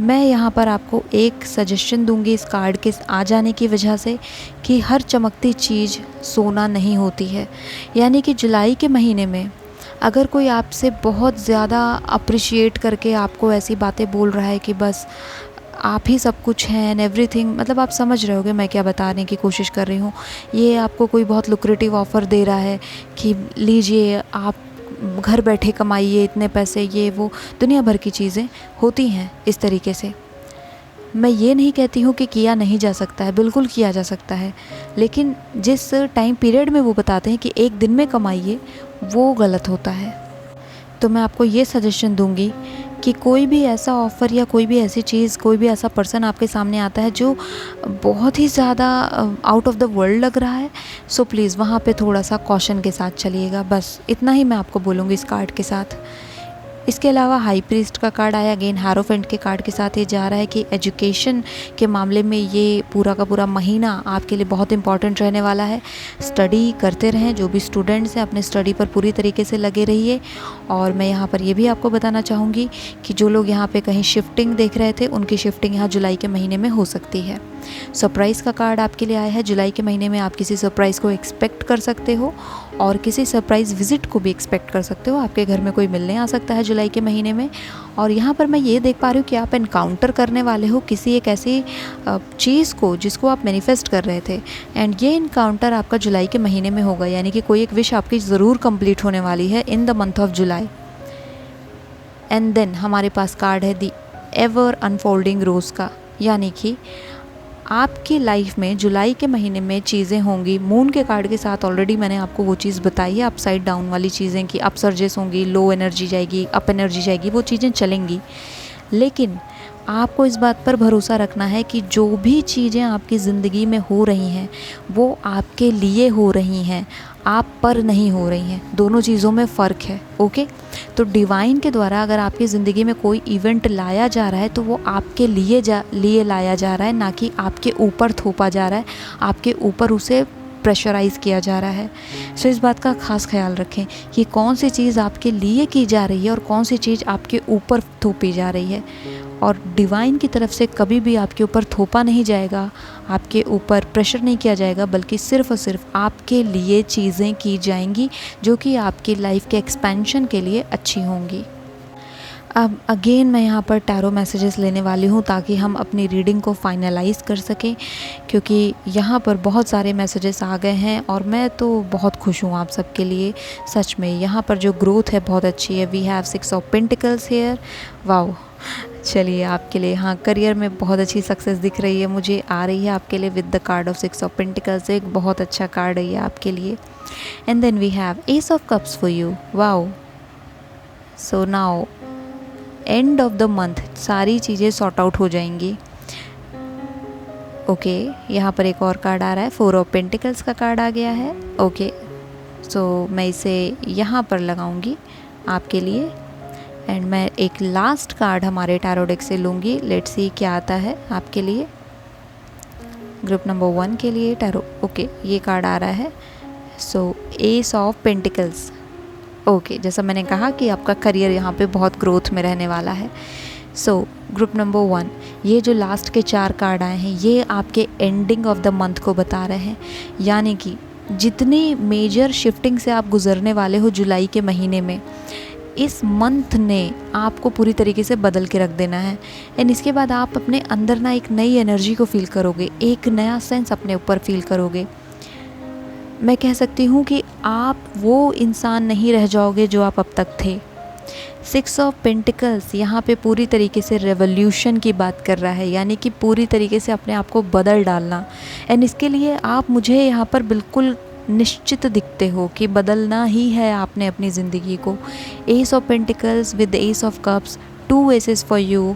मैं यहाँ पर आपको एक सजेशन दूंगी इस कार्ड के आ जाने की वजह से, कि हर चमकती चीज़ सोना नहीं होती है। यानी कि जुलाई के महीने में अगर कोई आपसे बहुत ज़्यादा अप्रिशिएट करके आपको ऐसी बातें बोल रहा है कि बस आप ही सब कुछ हैं एंड एवरीथिंग, मतलब आप समझ रहे होगे मैं क्या बताने की कोशिश कर रही हूँ। ये आपको कोई बहुत लुक्रेटिव ऑफ़र दे रहा है कि लीजिए आप घर बैठे कमाइए इतने पैसे, ये वो दुनिया भर की चीज़ें होती हैं इस तरीके से। मैं ये नहीं कहती हूँ कि किया नहीं जा सकता है, बिल्कुल किया जा सकता है, लेकिन जिस टाइम पीरियड में वो बताते हैं कि एक दिन में कमाइए, वो गलत होता है। तो मैं आपको ये सजेशन दूंगी कि कोई भी ऐसा ऑफ़र या कोई भी ऐसी चीज़, कोई भी ऐसा पर्सन आपके सामने आता है जो बहुत ही ज़्यादा आउट ऑफ द वर्ल्ड लग रहा है, सो प्लीज़ वहाँ पे थोड़ा सा कॉशन के साथ चलिएगा। बस इतना ही मैं आपको बोलूँगी इस कार्ड के साथ। इसके अलावा हाई प्रीस्ट का कार्ड आया, अगेन हैरोफेंट के कार्ड के साथ ये जा रहा है कि एजुकेशन के मामले में ये पूरा का पूरा महीना आपके लिए बहुत इंपॉर्टेंट रहने वाला है। स्टडी करते रहें, जो भी स्टूडेंट्स हैं अपने स्टडी पर पूरी तरीके से लगे रहिए। और मैं यहाँ पर ये भी आपको बताना चाहूँगी कि जो लोग यहाँ पे कहीं शिफ्टिंग देख रहे थे, उनकी शिफ्टिंग यहाँ जुलाई के महीने में हो सकती है। सरप्राइज़ का कार्ड आपके लिए आया है। जुलाई के महीने में आप किसी सरप्राइज़ को एक्सपेक्ट कर सकते हो और किसी सरप्राइज़ विज़िट को भी एक्सपेक्ट कर सकते हो। आपके घर में कोई मिलने आ सकता है जुलाई के महीने में। और यहाँ पर मैं ये देख पा रही हूँ कि आप एनकाउंटर करने वाले हो किसी एक ऐसी चीज़ को जिसको आप मैनिफेस्ट कर रहे थे, एंड ये इनकाउंटर आपका जुलाई के महीने में होगा। यानी कि कोई एक विश आपकी ज़रूर कंप्लीट होने वाली है in the month of July. And then हमारे पास कार्ड है दी एवर अनफोल्डिंग रोज़ का, यानी कि आपकी लाइफ में जुलाई के महीने में चीज़ें होंगी। मून के कार्ड के साथ ऑलरेडी मैंने आपको वो चीज़ बताई है, अपसाइड डाउन वाली चीज़ें, कि अपसर्जेस होंगी, लो एनर्जी जाएगी, अप एनर्जी जाएगी, वो चीज़ें चलेंगी। लेकिन आपको इस बात पर भरोसा रखना है कि जो भी चीज़ें आपकी ज़िंदगी में हो रही हैं वो आपके लिए हो रही हैं, आप पर नहीं हो रही हैं। दोनों चीज़ों में फ़र्क है। ओके, तो डिवाइन के द्वारा अगर आपकी ज़िंदगी में कोई इवेंट लाया जा रहा है तो वो आपके लिए लाया जा रहा है, ना कि आपके ऊपर थोपा जा रहा है, आपके ऊपर उसे प्रेशराइज़ किया जा रहा है। सो इस बात का ख़ास ख्याल रखें कि कौन सी चीज़ आपके लिए की जा रही है और कौन सी चीज़ आपके ऊपर थोपी जा रही है। और डिवाइन की तरफ से कभी भी आपके ऊपर थोपा नहीं जाएगा, आपके ऊपर प्रेशर नहीं किया जाएगा, बल्कि सिर्फ़ और सिर्फ आपके लिए चीज़ें की जाएंगी जो कि आपकी लाइफ के एक्सपेंशन के लिए अच्छी होंगी। अब अगेन मैं यहाँ पर टैरो मैसेजेस लेने वाली हूँ ताकि हम अपनी रीडिंग को फाइनलाइज़ कर सकें, क्योंकि यहाँ पर बहुत सारे मैसेजेस आ गए हैं और मैं तो बहुत खुश हूँ आप सबके लिए। सच में यहाँ पर जो ग्रोथ है बहुत अच्छी है। We have 6 of pentacles here. Wow, चलिए आपके लिए हाँ करियर में बहुत अच्छी सक्सेस दिख रही है, मुझे आ रही है आपके लिए with the card of 6 of pentacles. एक बहुत अच्छा कार्ड है ये आपके लिए। And then we have ace of cups for you. Wow, so now end of the month सारी चीज़ें सॉर्ट आउट हो जाएंगी। ओके, यहाँ पर एक और कार्ड आ रहा है, 4 ऑफ पेंटिकल्स का कार्ड आ गया है। ओके, सो मैं इसे यहाँ पर लगाऊंगी आपके लिए एंड मैं एक लास्ट कार्ड हमारे टैरो डेक से लूँगी। लेट्स सी क्या आता है आपके लिए ग्रुप नंबर 1 के लिए टैरो। ओके, ये कार्ड आ रहा है, सो एस ऑफ पेंटिकल्स। ओके, जैसा मैंने कहा कि आपका करियर यहाँ पे बहुत ग्रोथ में रहने वाला है। सो ग्रुप नंबर 1, ये जो लास्ट के 4 कार्ड आए हैं ये आपके एंडिंग ऑफ द मंथ को बता रहे हैं। यानी कि जितनी मेजर शिफ्टिंग से आप गुजरने वाले हो जुलाई के महीने में, इस मंथ ने आपको पूरी तरीके से बदल के रख देना है। एंड इसके बाद आप अपने अंदर ना एक नई एनर्जी को फील करोगे, एक नया सेंस अपने ऊपर फील करोगे। मैं कह सकती हूँ कि आप वो इंसान नहीं रह जाओगे जो आप अब तक थे। 6 ऑफ पेंटिकल्स यहाँ पे पूरी तरीके से रेवोल्यूशन की बात कर रहा है, यानी कि पूरी तरीके से अपने आप को बदल डालना। एंड इसके लिए आप मुझे यहाँ पर बिल्कुल निश्चित दिखते हो कि बदलना ही है आपने अपनी ज़िंदगी को। Ace of pentacles with ace of cups, 2 aces for you.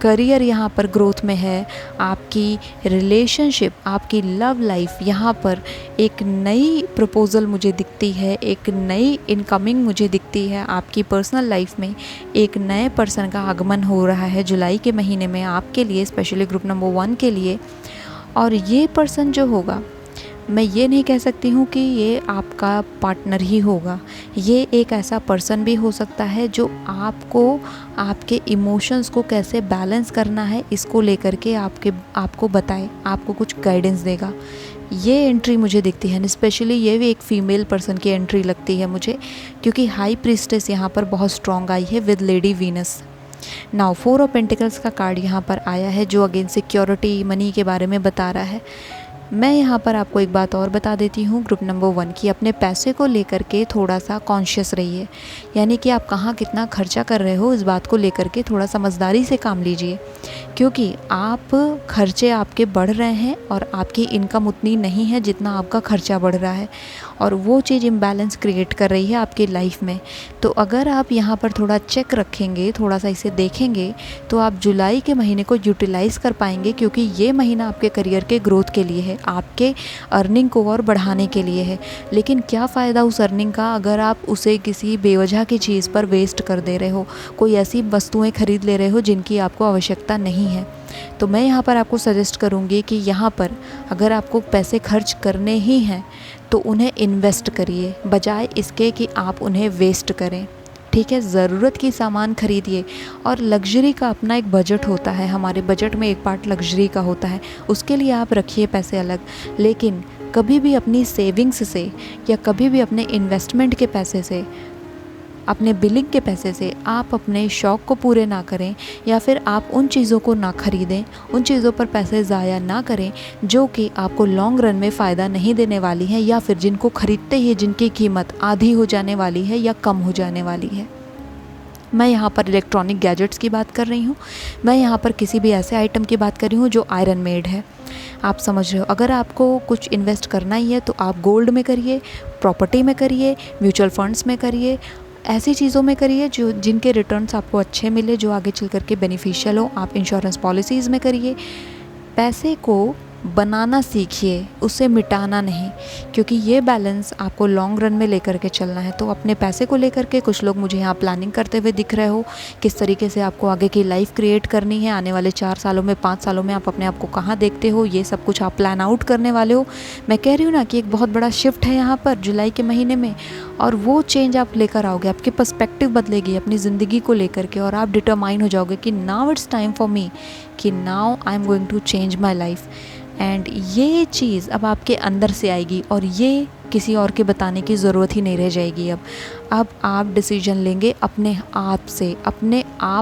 Career यहाँ पर ग्रोथ में है, आपकी रिलेशनशिप, आपकी लव लाइफ, यहाँ पर एक नई प्रपोज़ल मुझे दिखती है, एक नई इनकमिंग मुझे दिखती है। आपकी पर्सनल लाइफ में एक नए पर्सन का आगमन हो रहा है जुलाई के महीने में आपके लिए, स्पेशली ग्रुप नंबर 1 के लिए। और ये पर्सन जो होगा, मैं ये नहीं कह सकती हूँ कि ये आपका पार्टनर ही होगा, ये एक ऐसा पर्सन भी हो सकता है जो आपको आपके इमोशंस को कैसे बैलेंस करना है इसको लेकर के आपको बताए, आपको कुछ गाइडेंस देगा। ये एंट्री मुझे दिखती है, स्पेशली ये भी एक फ़ीमेल पर्सन की एंट्री लगती है मुझे, क्योंकि हाई प्रीस्टेस यहाँ पर बहुत स्ट्रॉन्ग आई है with lady Venus. Now 4 of pentacles का कार्ड यहाँ पर आया है जो अगेन सिक्योरिटी, मनी के बारे में बता रहा है। मैं यहाँ पर आपको एक बात और बता देती हूँ ग्रुप नंबर 1 की, अपने पैसे को लेकर के थोड़ा सा कॉन्शियस रहिए, यानी कि आप कहाँ कितना खर्चा कर रहे हो इस बात को लेकर के थोड़ा समझदारी से काम लीजिए, क्योंकि आप खर्चे आपके बढ़ रहे हैं और आपकी इनकम उतनी नहीं है जितना आपका खर्चा बढ़ रहा है, और वो चीज़ इम्बैलेंस क्रिएट कर रही है आपकी लाइफ में। तो अगर आप यहाँ पर थोड़ा चेक रखेंगे, थोड़ा सा इसे देखेंगे, तो आप जुलाई के महीने को यूटिलाइज़ कर पाएंगे, क्योंकि ये महीना आपके करियर के ग्रोथ के लिए है, आपके अर्निंग को और बढ़ाने के लिए है। लेकिन क्या फ़ायदा उस अर्निंग का अगर आप उसे किसी बेवजह की चीज़ पर वेस्ट कर दे रहे हो, कोई ऐसी वस्तुएं खरीद ले रहे हो जिनकी आपको आवश्यकता नहीं है। तो मैं यहाँ पर आपको सजेस्ट करूँगी कि यहाँ पर अगर आपको पैसे खर्च करने ही हैं तो उन्हें इन्वेस्ट करिए, बजाय इसके कि आप उन्हें वेस्ट करें। ठीक है, ज़रूरत की सामान खरीदिए। और लग्जरी का अपना एक बजट होता है, हमारे बजट में एक पार्ट लग्जरी का होता है, उसके लिए आप रखिए पैसे अलग। लेकिन कभी भी अपनी सेविंग्स से या कभी भी अपने इन्वेस्टमेंट के पैसे से, अपने बिलिंग के पैसे से आप अपने शौक़ को पूरे ना करें, या फिर आप उन चीज़ों को ना ख़रीदें, उन चीज़ों पर पैसे ज़ाया ना करें जो कि आपको लॉन्ग रन में फ़ायदा नहीं देने वाली हैं, या फिर जिनको ख़रीदते ही जिनकी कीमत आधी हो जाने वाली है या कम हो जाने वाली है। मैं यहाँ पर इलेक्ट्रॉनिक गैजेट्स की बात कर रही हूँ, मैं यहाँ पर किसी भी ऐसे आइटम की बात कर रही हूँ जो आयरन मेड है। आप समझ रहे हो, अगर आपको कुछ इन्वेस्ट करना ही है तो आप गोल्ड में करिए, प्रॉपर्टी में करिए, म्यूचुअल फंड्स में करिए, ऐसी चीज़ों में करिए जो जिनके रिटर्न्स आपको अच्छे मिले, जो आगे चल करके बेनिफिशियल हो। आप इंश्योरेंस पॉलिसीज़ में करिए। पैसे को बनाना सीखिए, उसे मिटाना नहीं, क्योंकि ये बैलेंस आपको लॉन्ग रन में लेकर के चलना है। तो अपने पैसे को लेकर के कुछ लोग मुझे यहाँ प्लानिंग करते हुए दिख रहे हो, किस तरीके से आपको आगे की लाइफ क्रिएट करनी है, आने वाले 4 सालों में, 5 सालों में आप अपने आप को कहाँ देखते हो, ये सब कुछ आप प्लान आउट करने वाले हो। मैं कह रही हूँ ना कि एक बहुत बड़ा शिफ्ट है यहाँ पर जुलाई के महीने में, और वो चेंज आप लेकर आओगे, आपकी पर्सपेक्टिव बदलेगी अपनी ज़िंदगी को लेकर के, और आप डिटरमाइन हो जाओगे कि now it's time for me, कि now I am going to change my life. And ये चीज़ अब आपके अंदर से आएगी, और ये किसी और के बताने की ज़रूरत ही नहीं रह जाएगी। अब आप डिसीजन लेंगे अपने आप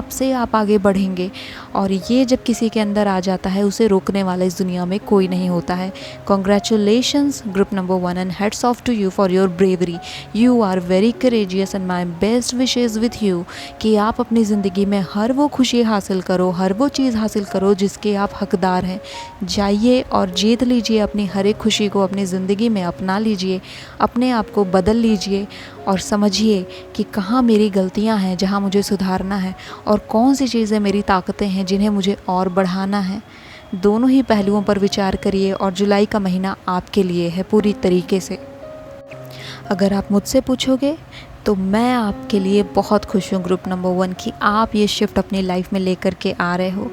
से आप आगे बढ़ेंगे, और ये जब किसी के अंदर आ जाता है उसे रोकने वाला इस दुनिया में कोई नहीं होता है। Congratulations group number 1 and hats off to you for your bravery. You are very courageous and my best wishes with you कि आप अपनी ज़िंदगी में हर वो खुशी हासिल करो, हर वो चीज़ हासिल करो जिसके आप हकदार हैं। जाइए और जीत लीजिए अपनी हर एक खुशी को, अपनी ज़िंदगी में अपना लीजिए, अपने आप को बदल लीजिए, और समझिए कि कहाँ मेरी गलतियाँ हैं जहाँ मुझे सुधारना है, और कौन सी चीज़ें मेरी ताकतें हैं जिन्हें मुझे और बढ़ाना है। दोनों ही पहलुओं पर विचार करिए, और जुलाई का महीना आपके लिए है पूरी तरीके से। अगर आप मुझसे पूछोगे तो मैं आपके लिए बहुत खुश हूँ ग्रुप नंबर 1 कि आप ये शिफ्ट अपनी लाइफ में लेकर के आ रहे हो।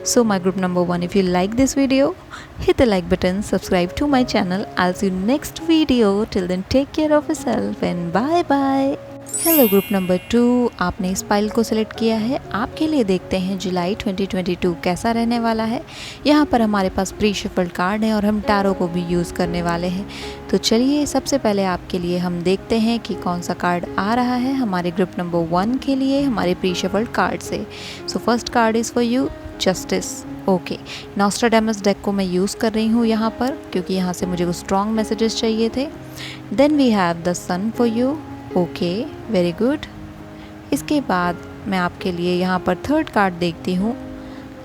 So my group number 1, if you like this video, hit the like button, subscribe to my channel. I'll see you next video. Till then, take care of yourself and bye bye. Hello group number 2, आपने इस फाइल को सिलेक्ट किया है। आपके लिए देखते हैं जुलाई 2022 कैसा रहने वाला है। यहाँ पर हमारे पास प्री शफल्ड कार्ड है और हम टैरो को भी यूज़ करने वाले हैं। तो चलिए सबसे पहले आपके लिए हम देखते हैं कि कौन सा कार्ड आ रहा है हमारे ग्रुप नंबर 1 के लिए हमारे प्री शफल्ड कार्ड से। So first card is for you, justice. Okay, Nostradamus deck को मैं यूज़ कर रही हूँ यहाँ पर, क्योंकि यहाँ से मुझे कुछ स्ट्रॉन्ग मैसेजेस चाहिए थे। Then we have the sun for you. Okay, very good. इसके बाद मैं आपके लिए यहाँ पर थर्ड कार्ड देखती हूँ,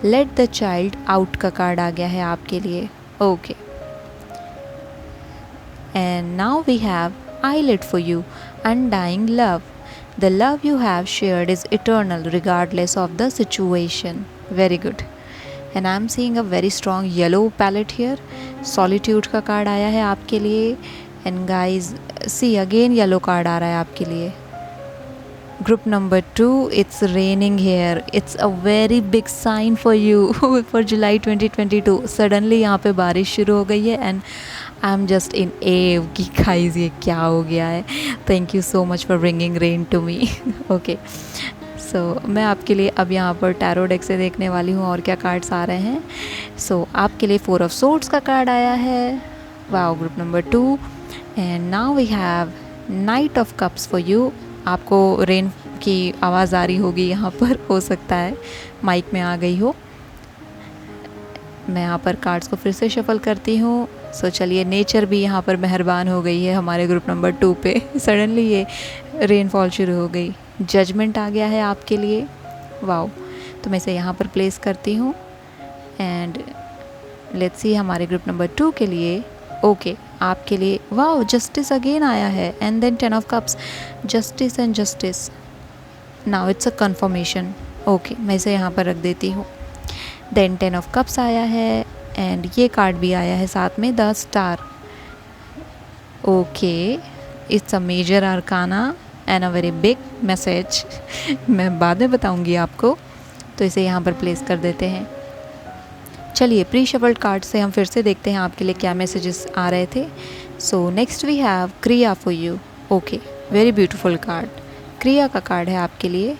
लेट द चाइल्ड आउट का कार्ड आ गया है आपके लिए। Okay, And now we have I lit for you, undying love. The love you have shared is eternal regardless of the situation. Very good. And I am seeing a very strong yellow palette here. Solitude का कार्ड आया है आपके लिए. And guys, see again yellow card आ रहा है आपके लिए. Group number 2, it's raining here. It's a very big sign for you for July 2022. Suddenly यहाँ पे बारिश शुरू हो गई है and I'm just in awe कि guys ये क्या हो गया है. Thank you so much for bringing rain to me. Okay. So मैं आपके लिए अब यहाँ पर टैरो डेक से देखने वाली हूँ और क्या कार्ड्स आ रहे हैं. So आपके लिए 4 of Swords का कार्ड आया है. Wow, group number 2. And now we have Knight of Cups for you. आपको रेन की आवाज़ आ रही होगी यहाँ पर, हो सकता है माइक में आ गई हो. मैं यहाँ पर कार्ड्स को फिर से शफल करती हूँ. सो चलिए, नेचर भी यहाँ पर मेहरबान हो गई है हमारे ग्रुप नंबर 2 पे. सडनली ये रेनफॉल शुरू हो गई. जजमेंट आ गया है आपके लिए. वाओ. तो मैं इसे यहाँ पर प्लेस करती हूँ एंड लेट्स सी हमारे ग्रुप नंबर 2 के लिए. ओके, आपके लिए वाओ जस्टिस अगेन आया है and then 10 of Cups. Justice and justice. Now it's a confirmation. Okay, मैं इसे यहाँ पर रख देती हूँ. देन 10 of Cups आया है एंड ये कार्ड भी आया है साथ में, the star. Okay, it's a major arcana and a very big message. मैं बाद में बताऊँगी आपको. तो इसे यहाँ पर प्लेस कर देते हैं. चलिए, प्री शफल्ड कार्ड से हम फिर से देखते हैं आपके लिए क्या मैसेजेस आ रहे थे. So next we have Kriya for you. Okay, very beautiful card. Kriya का कार्ड है आपके लिए.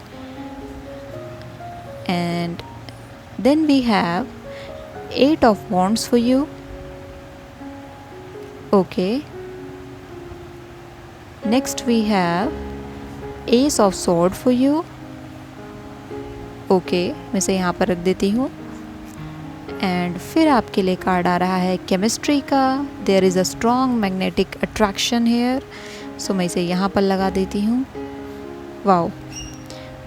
And then we have 8 of Wands for you. Okay, next we have Ace of Sword for you. Okay, मैं इसे यहाँ पर रख देती हूँ. एंड फिर आपके लिए कार्ड आ रहा है केमिस्ट्री का. There is a strong magnetic attraction here. So मैं इसे यहाँ पर लगा देती हूँ. वाओ.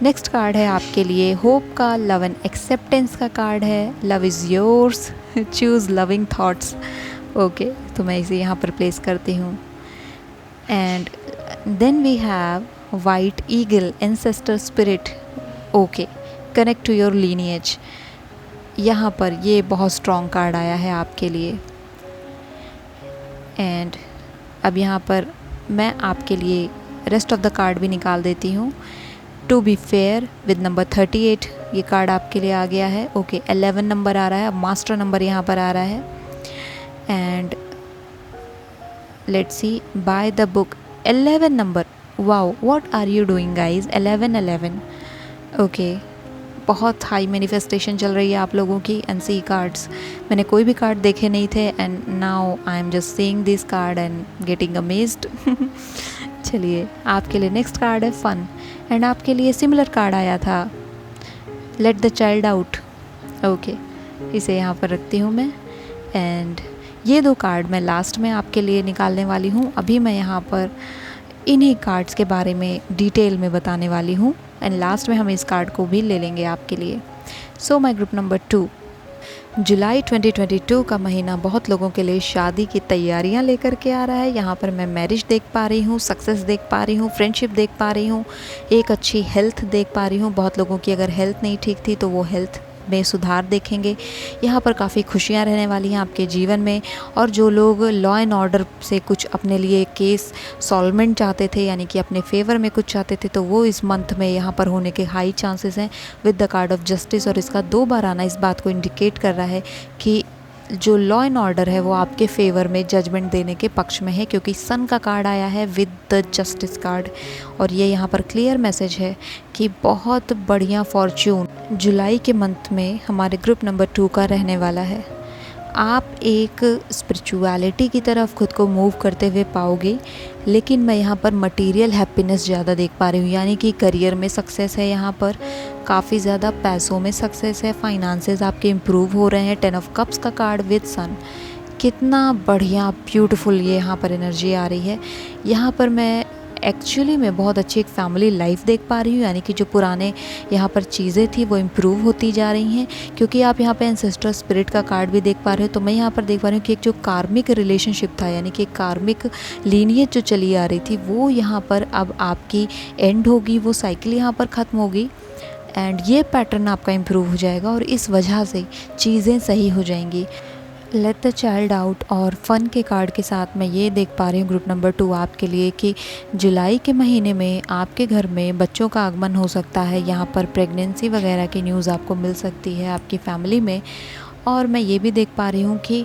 नेक्स्ट कार्ड है आपके लिए होप का. लव एंड एक्सेप्टेंस का कार्ड है. Love is yours, choose loving thoughts. Okay, तो मैं इसे यहाँ पर प्लेस करती हूँ. And then we have white eagle, ancestor spirit. Okay, connect to your lineage. यहाँ पर ये बहुत स्ट्रॉन्ग कार्ड आया है आपके लिए. एंड अब यहाँ पर मैं आपके लिए रेस्ट ऑफ द कार्ड भी निकाल देती हूँ. To be fair with number 38, ये कार्ड आपके लिए आ गया है. ओके, 11 नंबर आ रहा है. मास्टर नंबर यहाँ पर आ रहा है. And let's see by the book 11 number. Wow, what are you doing guys. 11. Okay, बहुत हाई मैनिफेस्टेशन चल रही है आप लोगों की. एंड सी कार्ड्स, मैंने कोई भी कार्ड देखे नहीं थे and now I am just seeing this card and getting amazed. चलिए, आपके लिए नेक्स्ट कार्ड है फन. एंड आपके लिए सिमिलर कार्ड आया था, let the child out. Okay, इसे यहाँ पर रखती हूँ मैं. एंड ये 2 कार्ड मैं लास्ट में आपके लिए निकालने वाली हूँ. अभी मैं यहाँ पर इन्हीं कार्ड्स के बारे में डिटेल में बताने वाली हूँ एंड लास्ट में हम इस कार्ड को भी ले लेंगे आपके लिए. सो माय ग्रुप नंबर 2, जुलाई 2022 का महीना बहुत लोगों के लिए शादी की तैयारियां लेकर के आ रहा है. यहाँ पर मैं मैरिज देख पा रही हूँ, सक्सेस देख पा रही हूँ, फ्रेंडशिप देख पा रही हूँ, एक अच्छी हेल्थ देख पा रही हूँ. बहुत लोगों की अगर हेल्थ नहीं ठीक थी तो वो हेल्थ में सुधार देखेंगे. यहाँ पर काफ़ी खुशियाँ रहने वाली हैं आपके जीवन में. और जो लोग लॉ एंड ऑर्डर से कुछ अपने लिए केस सॉल्वमेंट चाहते थे, यानी कि अपने फेवर में कुछ चाहते थे, तो वो इस मंथ में यहाँ पर होने के हाई चांसेस हैं with the card of justice. और इसका 2 बार आना इस बात को इंडिकेट कर रहा है कि जो लॉ एंड ऑर्डर है वो आपके फेवर में जजमेंट देने के पक्ष में है, क्योंकि सन का कार्ड आया है विद द जस्टिस कार्ड. और ये यहाँ पर क्लियर मैसेज है कि बहुत बढ़िया फॉर्च्यून जुलाई के मंथ में हमारे ग्रुप नंबर 2 का रहने वाला है. आप एक स्पिरिचुअलिटी की तरफ खुद को मूव करते हुए पाओगे, लेकिन मैं यहाँ पर मटेरियल हैप्पीनेस ज़्यादा देख पा रही हूँ. यानी कि करियर में सक्सेस है, यहाँ पर काफ़ी ज़्यादा पैसों में सक्सेस है, फाइनेंसेस आपके इम्प्रूव हो रहे हैं. 10 of Cups का कार्ड विद सन, कितना बढ़िया ब्यूटीफुल ये यहाँ पर एनर्जी आ रही है. यहाँ पर मैं एक्चुअली में बहुत अच्छी एक फैमिली लाइफ देख पा रही हूँ, यानी कि जो पुराने यहाँ पर चीज़ें थी वो इम्प्रूव होती जा रही हैं, क्योंकि आप यहाँ पे एंसेस्टर स्पिरिट का कार्ड भी देख पा रहे हो। तो मैं यहाँ पर देख पा रही हूँ कि एक जो कार्मिक रिलेशनशिप था, यानी कि एक कार्मिक लीनियज जो चली आ रही थी, वो यहाँ पर अब आपकी एंड होगी, वो साइकिल यहाँ पर ख़त्म होगी एंड ये पैटर्न आपका इम्प्रूव हो जाएगा और इस वजह से चीज़ें सही हो जाएंगी। लेट द चाइल्ड आउट और फ़न के कार्ड के साथ मैं ये देख पा रही हूँ ग्रुप नंबर 2 आपके लिए कि जुलाई के महीने में आपके घर में बच्चों का आगमन हो सकता है। यहाँ पर प्रेगनेंसी वगैरह की न्यूज़ आपको मिल सकती है आपकी फैमिली में। और मैं ये भी देख पा रही हूँ कि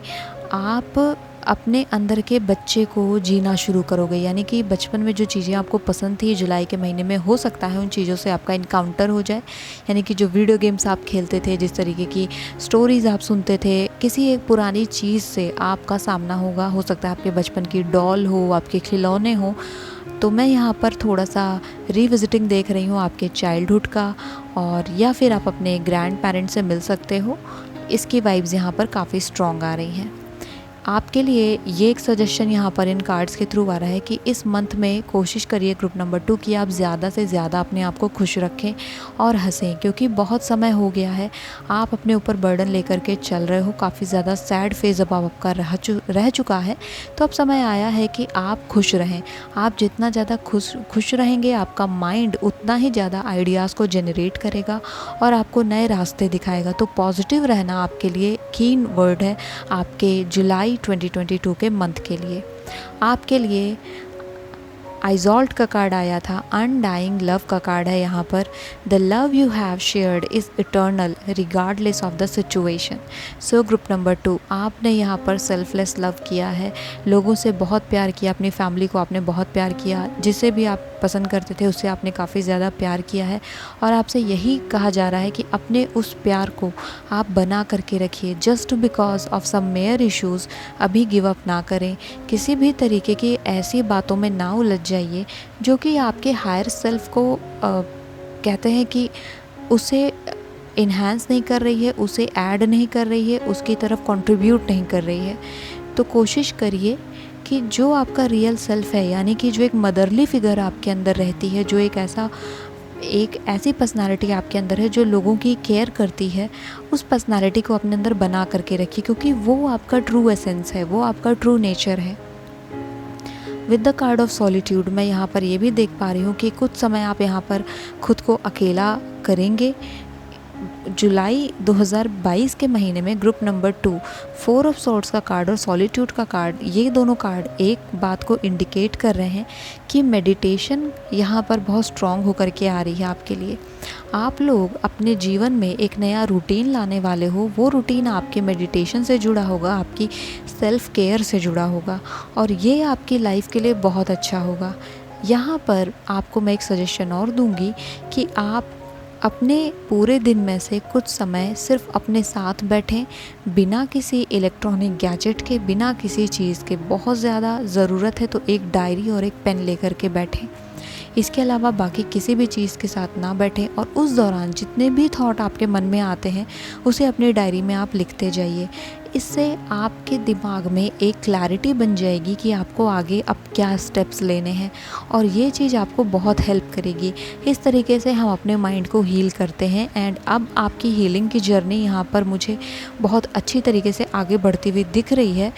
आप अपने अंदर के बच्चे को जीना शुरू करोगे, यानी कि बचपन में जो चीज़ें आपको पसंद थी जुलाई के महीने में हो सकता है उन चीज़ों से आपका इनकाउंटर हो जाए। यानी कि जो वीडियो गेम्स आप खेलते थे, जिस तरीके की स्टोरीज़ आप सुनते थे, किसी एक पुरानी चीज़ से आपका सामना होगा। हो सकता है आपके बचपन की डॉल हो, आपके खिलौने हो। तो मैं यहाँ पर थोड़ा सा रिविजिटिंग देख रही हूँ आपके चाइल्डहुड का, और या फिर आप अपने ग्रैंड पेरेंट्स से मिल सकते हो। इसकी वाइब्स यहाँ पर काफ़ी स्ट्रॉन्ग आ रही हैं आपके लिए। ये एक सजेशन यहाँ पर इन कार्ड्स के थ्रू आ रहा है कि इस मंथ में कोशिश करिए ग्रुप नंबर 2 कि आप ज़्यादा से ज़्यादा अपने आप को खुश रखें और हंसें, क्योंकि बहुत समय हो गया है आप अपने ऊपर बर्डन लेकर के चल रहे हो। काफ़ी ज़्यादा सैड फेज़ अब आपका रह चुका है। तो अब समय आया है कि आप खुश रहें। आप जितना ज़्यादा खुश रहेंगे, आपका माइंड उतना ही ज़्यादा आइडियाज़ को जनरेट करेगा और आपको नए रास्ते दिखाएगा। तो पॉजिटिव रहना आपके लिए कीन वर्ड है आपके जुलाई 2022 के मंथ के लिए। आपके लिए आइजॉल्ट का कार्ड आया था, अनडाइंग लव का कार्ड है यहाँ पर। The love you have shared is eternal regardless of the situation. So group number 2 आपने यहाँ पर सेल्फलेस लव किया है, लोगों से बहुत प्यार किया, अपनी फैमिली को आपने बहुत प्यार किया, जिसे भी आप पसंद करते थे उससे आपने काफ़ी ज़्यादा प्यार किया है। और आपसे यही कहा जा रहा है कि अपने उस प्यार को आप बना करके रखिए। Just because of some major issues अभी गिव अप ना करें, किसी भी तरीके की ऐसी बातों में ना उलझ जाइए जो कि आपके हायर सेल्फ को कहते हैं कि उसे इन्हांस नहीं कर रही है, उसे ऐड नहीं कर रही है, उसकी तरफ कंट्रीब्यूट नहीं कर रही है। तो कोशिश करिए कि जो आपका रियल सेल्फ है, यानी कि जो एक मदरली फिगर आपके अंदर रहती है, जो एक ऐसी पर्सनालिटी आपके अंदर है जो लोगों की केयर करती है, उस पर्सनालिटी को अपने अंदर बना करके रखिए, क्योंकि वो आपका ट्रू एसेंस है, वो आपका ट्रू नेचर है। With the card of solitude मैं यहाँ पर ये भी देख पा रही हूँ कि कुछ समय आप यहाँ पर खुद को अकेला करेंगे। जुलाई 2022 के महीने में ग्रुप नंबर 2 4 ऑफ सॉर्ड्स का कार्ड और सॉलिट्यूड का कार्ड, ये दोनों कार्ड एक बात को इंडिकेट कर रहे हैं कि मेडिटेशन यहाँ पर बहुत स्ट्रॉन्ग होकर के आ रही है आपके लिए। आप लोग अपने जीवन में एक नया रूटीन लाने वाले हो। वो रूटीन आपके मेडिटेशन से जुड़ा होगा, आपकी सेल्फ केयर से जुड़ा होगा, और ये आपकी लाइफ के लिए बहुत अच्छा होगा। यहाँ पर आपको मैं एक सजेशन और दूँगी कि आप अपने पूरे दिन में से कुछ समय सिर्फ अपने साथ बैठें, बिना किसी इलेक्ट्रॉनिक गैजेट के, बिना किसी चीज़ के। बहुत ज़्यादा ज़रूरत है तो एक डायरी और एक पेन लेकर के बैठें। इसके अलावा बाकी किसी भी चीज़ के साथ ना बैठें, और उस दौरान जितने भी थॉट आपके मन में आते हैं उसे अपनी डायरी में आप लिखते जाइए। इससे आपके दिमाग में एक क्लैरिटी बन जाएगी कि आपको आगे अब क्या स्टेप्स लेने हैं, और ये चीज़ आपको बहुत हेल्प करेगी। इस तरीके से हम अपने माइंड को हील करते हैं। एंड अब आपकी हीलिंग की जर्नी यहाँ पर मुझे बहुत अच्छी तरीके से आगे बढ़ती हुई दिख रही है।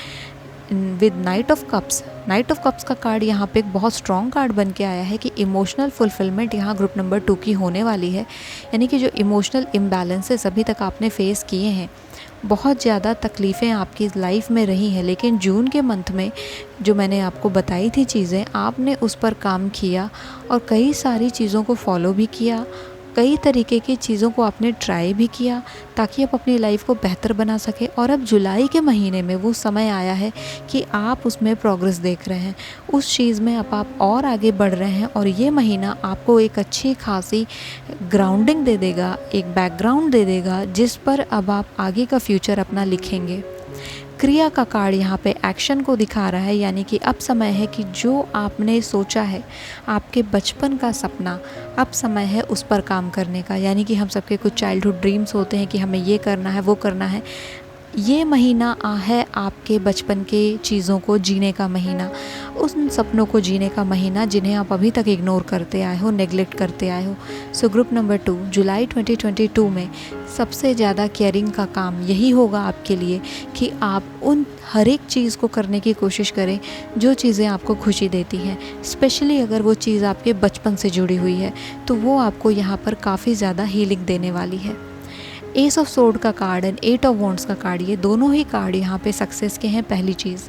विद नाइट ऑफ कप्स का कार्ड यहाँ पे एक बहुत स्ट्रॉन्ग कार्ड बन के आया है कि इमोशनल फुलफिलमेंट यहाँ ग्रुप नंबर 2 की होने वाली है। यानी कि जो इमोशनल इम्बैलेंसेस अभी तक आपने फेस किए हैं, बहुत ज़्यादा तकलीफ़ें आपकी लाइफ में रही हैं, लेकिन जून के मंथ में जो मैंने आपको बताई थी चीज़ें, आपने उस पर काम किया और कई सारी चीज़ों को फॉलो भी किया, कई तरीके की चीज़ों को आपने ट्राई भी किया ताकि आप अपनी लाइफ को बेहतर बना सके। और अब जुलाई के महीने में वो समय आया है कि आप उसमें प्रोग्रेस देख रहे हैं, उस चीज़ में अब आप और आगे बढ़ रहे हैं, और ये महीना आपको एक अच्छी खासी ग्राउंडिंग दे देगा, एक बैकग्राउंड दे देगा जिस पर अब आप आगे का फ्यूचर अपना लिखेंगे। क्रिया का कार्ड यहाँ पे एक्शन को दिखा रहा है, यानी कि अब समय है कि जो आपने सोचा है, आपके बचपन का सपना, अब समय है उस पर काम करने का। यानी कि हम सबके कुछ चाइल्डहुड ड्रीम्स होते हैं कि हमें ये करना है, वो करना है। ये महीना है आपके बचपन के चीज़ों को जीने का महीना, उन सपनों को जीने का महीना जिन्हें आप अभी तक इग्नोर करते आए हो, नेगलेक्ट करते आए हो। सो ग्रुप नंबर 2, जुलाई 2022 में सबसे ज़्यादा केयरिंग का काम यही होगा आपके लिए कि आप उन हर एक चीज़ को करने की कोशिश करें जो चीज़ें आपको खुशी देती हैं। स्पेशली अगर वो चीज़ आपके बचपन से जुड़ी हुई है तो वो आपको यहाँ पर काफ़ी ज़्यादा हीलिंग देने वाली है। एस ऑफ सोर्ड का कार्ड एंड 8 ऑफ वॉन्ड्स का कार्ड, ये दोनों ही कार्ड यहाँ पे सक्सेस के हैं, पहली चीज़।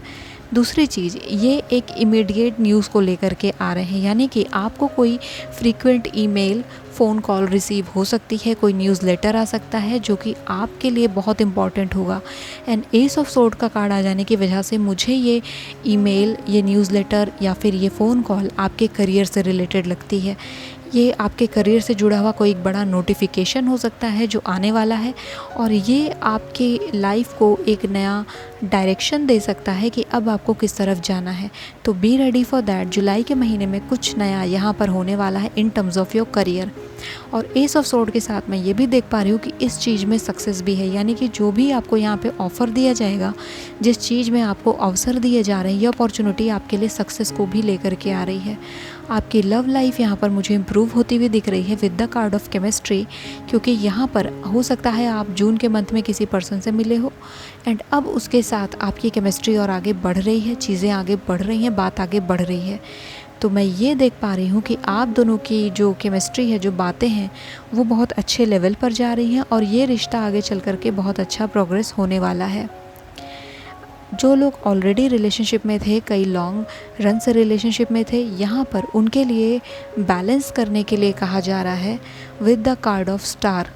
दूसरी चीज़, ये एक इमीडिएट न्यूज़ को लेकर के आ रहे हैं, यानी कि आपको कोई frequent email, phone call receive हो सकती है, कोई न्यूज़ लेटर आ सकता है जो कि आपके लिए बहुत इंपॉर्टेंट होगा। एंड एस ऑफ सोर्ड का कार्ड आ जाने की वजह से मुझे ये ईमेल, ये न्यूज़ लेटर या फिर ये फ़ोन कॉल आपके करियर से रिलेटेड लगती है। ये आपके करियर से जुड़ा हुआ कोई एक बड़ा नोटिफिकेशन हो सकता है जो आने वाला है, और ये आपकी लाइफ को एक नया डायरेक्शन दे सकता है कि अब आपको किस तरफ जाना है। तो बी रेडी फॉर दैट। जुलाई के महीने में कुछ नया यहाँ पर होने वाला है in terms of your career. और एस ऑफ सोर्ड के साथ मैं ये भी देख पा रही हूँ कि इस चीज़ में सक्सेस भी है, यानी कि जो भी आपको यहाँ पे ऑफ़र दिया जाएगा, जिस चीज़ में आपको अवसर दिए जा रहे हैं, ये अपॉर्चुनिटी आपके लिए सक्सेस को भी लेकर के आ रही है। आपकी लव लाइफ यहाँ पर मुझे इम्प्रूव होती हुई दिख रही है with the card of chemistry, क्योंकि यहाँ पर हो सकता है आप जून के मंथ में किसी पर्सन से मिले हो एंड अब उसके साथ आपकी केमिस्ट्री और आगे बढ़ रही है, चीज़ें आगे बढ़ रही हैं, बात आगे बढ़ रही है। तो मैं ये देख पा रही हूँ कि आप दोनों की जो केमिस्ट्री है, जो बातें हैं, वो बहुत अच्छे लेवल पर जा रही हैं और ये रिश्ता आगे चल कर के बहुत अच्छा प्रोग्रेस होने वाला है। जो लोग ऑलरेडी रिलेशनशिप में थे, कई लॉन्ग रन से रिलेशनशिप में थे, यहाँ पर उनके लिए बैलेंस करने के लिए कहा जा रहा है with the card of star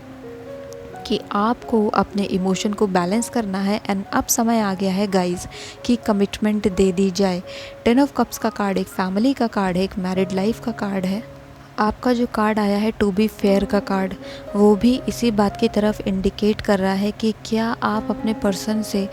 कि आपको अपने इमोशन को बैलेंस करना है। एंड अब समय आ गया है गाइस कि कमिटमेंट दे दी जाए। 10 ऑफ कप्स का कार्ड एक फैमिली का कार्ड है, एक मैरिड लाइफ का कार्ड है। आपका जो कार्ड आया है टू बी फेयर का कार्ड, वो भी इसी बात की तरफ इंडिकेट कर रहा है कि क्या आप अपने पर्सन से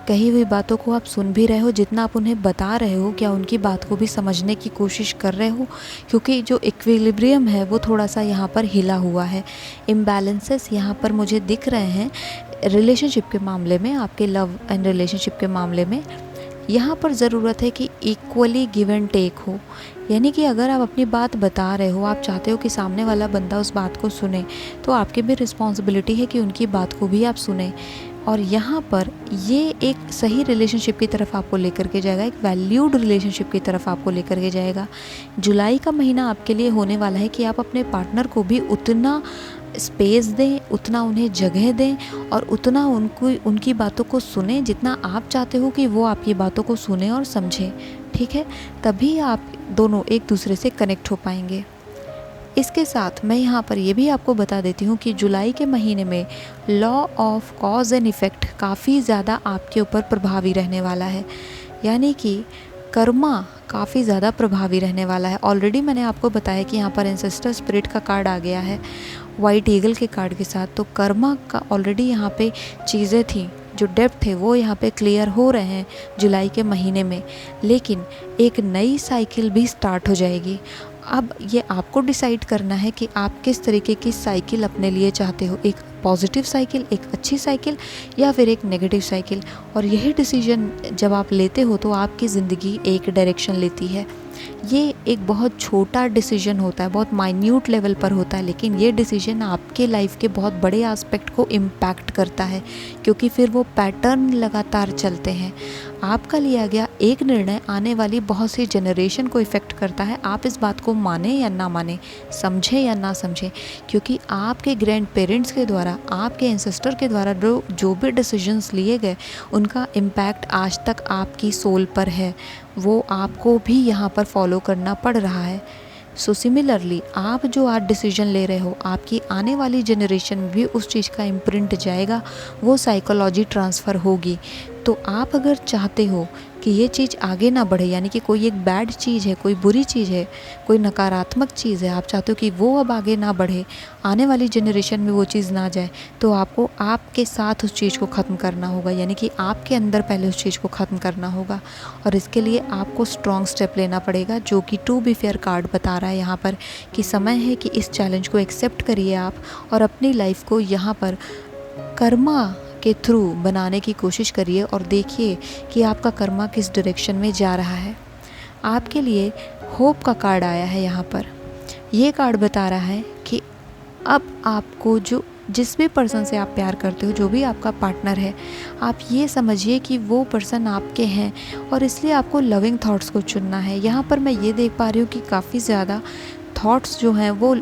कही हुई बातों को आप सुन भी रहे हो, जितना आप उन्हें बता रहे हो क्या उनकी बात को भी समझने की कोशिश कर रहे हो, क्योंकि जो इक्विलिब्रियम है वो थोड़ा सा यहाँ पर हिला हुआ है। इम्बैलेंसेस यहाँ पर मुझे दिख रहे हैं रिलेशनशिप के मामले में, आपके लव एंड रिलेशनशिप के मामले में। यहाँ पर ज़रूरत है कि इक्वली गिव एंड टेक हो, यानी कि अगर आप अपनी बात बता रहे हो, आप चाहते हो कि सामने वाला बंदा उस बात को सुने, तो आपकी भी रिस्पॉन्सिबिलिटी है कि उनकी बात को भी आप सुने। और यहाँ पर ये एक सही रिलेशनशिप की तरफ आपको लेकर के जाएगा, एक वैल्यूड रिलेशनशिप की तरफ आपको लेकर के जाएगा। जुलाई का महीना आपके लिए होने वाला है कि आप अपने पार्टनर को भी उतना स्पेस दें, उतना उन्हें जगह दें और उतना उनकी बातों को सुनें जितना आप चाहते हो कि वो आपकी बातों को सुने और समझें। ठीक है, तभी आप दोनों एक दूसरे से कनेक्ट हो पाएंगे। इसके साथ मैं यहाँ पर ये भी आपको बता देती हूँ कि जुलाई के महीने में law of cause and effect काफ़ी ज़्यादा आपके ऊपर प्रभावी रहने वाला है, यानी कि कर्मा काफ़ी ज़्यादा प्रभावी रहने वाला है। ऑलरेडी मैंने आपको बताया कि यहाँ पर एंसेस्टर स्पिरिट का कार्ड आ गया है वाइट ईगल के कार्ड के साथ, तो कर्मा का ऑलरेडी यहाँ पे चीज़ें थी, जो डेप्थ थे वो यहाँ पे क्लियर हो रहे हैं जुलाई के महीने में, लेकिन एक नई साइकिल भी स्टार्ट हो जाएगी। अब ये आपको डिसाइड करना है कि आप किस तरीके की साइकिल अपने लिए चाहते हो, एक पॉजिटिव साइकिल, एक अच्छी साइकिल या फिर एक नेगेटिव साइकिल। और यही डिसीजन जब आप लेते हो तो आपकी ज़िंदगी एक डायरेक्शन लेती है। ये एक बहुत छोटा डिसीजन होता है, बहुत माइन्यूट लेवल पर होता है, लेकिन ये डिसीजन आपके लाइफ के बहुत बड़े एस्पेक्ट को इम्पैक्ट करता है, क्योंकि फिर वो पैटर्न लगातार चलते हैं। आपका लिया गया एक निर्णय आने वाली बहुत सी जनरेशन को इफ़ेक्ट करता है। आप इस बात को माने या ना माने, समझें या ना समझें, क्योंकि आपके ग्रैंड पेरेंट्स के द्वारा, आपके एंसेस्टर के द्वारा जो भी डिसीजंस लिए गए, उनका इम्पैक्ट आज तक आपकी सोल पर है, वो आपको भी यहाँ पर फॉलो करना पड़ रहा है। सो सिमिलरली आप जो आज डिसीजन ले रहे हो, आपकी आने वाली जनरेशन भी उस चीज़ का इम्प्रिंट जाएगा, वो साइकोलॉजी ट्रांसफ़र होगी। तो आप अगर चाहते हो कि ये चीज़ आगे ना बढ़े, यानी कि कोई एक बैड चीज़ है, कोई बुरी चीज़ है, कोई नकारात्मक चीज़ है, आप चाहते हो कि वो अब आगे ना बढ़े, आने वाली जनरेशन में वो चीज़ ना जाए, तो आपको आपके साथ उस चीज़ को ख़त्म करना होगा, यानी कि आपके अंदर पहले उस चीज़ को ख़त्म करना होगा। और इसके लिए आपको स्ट्रॉन्ग स्टेप लेना पड़ेगा, जो कि टू बी फेयर कार्ड बता रहा है यहाँ पर कि समय है कि इस चैलेंज को एक्सेप्ट करिए आप और अपनी लाइफ को यहाँ पर कर्मा के थ्रू बनाने की कोशिश करिए और देखिए कि आपका कर्मा किस डायरेक्शन में जा रहा है। आपके लिए होप का कार्ड आया है यहाँ पर। ये कार्ड बता रहा है कि अब आपको जिस भी पर्सन से आप प्यार करते हो, जो भी आपका पार्टनर है, आप ये समझिए कि वो पर्सन आपके हैं और इसलिए आपको लविंग थॉट्स को चुनना है। यहाँ पर मैं ये देख पा रही हूँ कि काफ़ी ज़्यादा थॉट्स जो हैं वो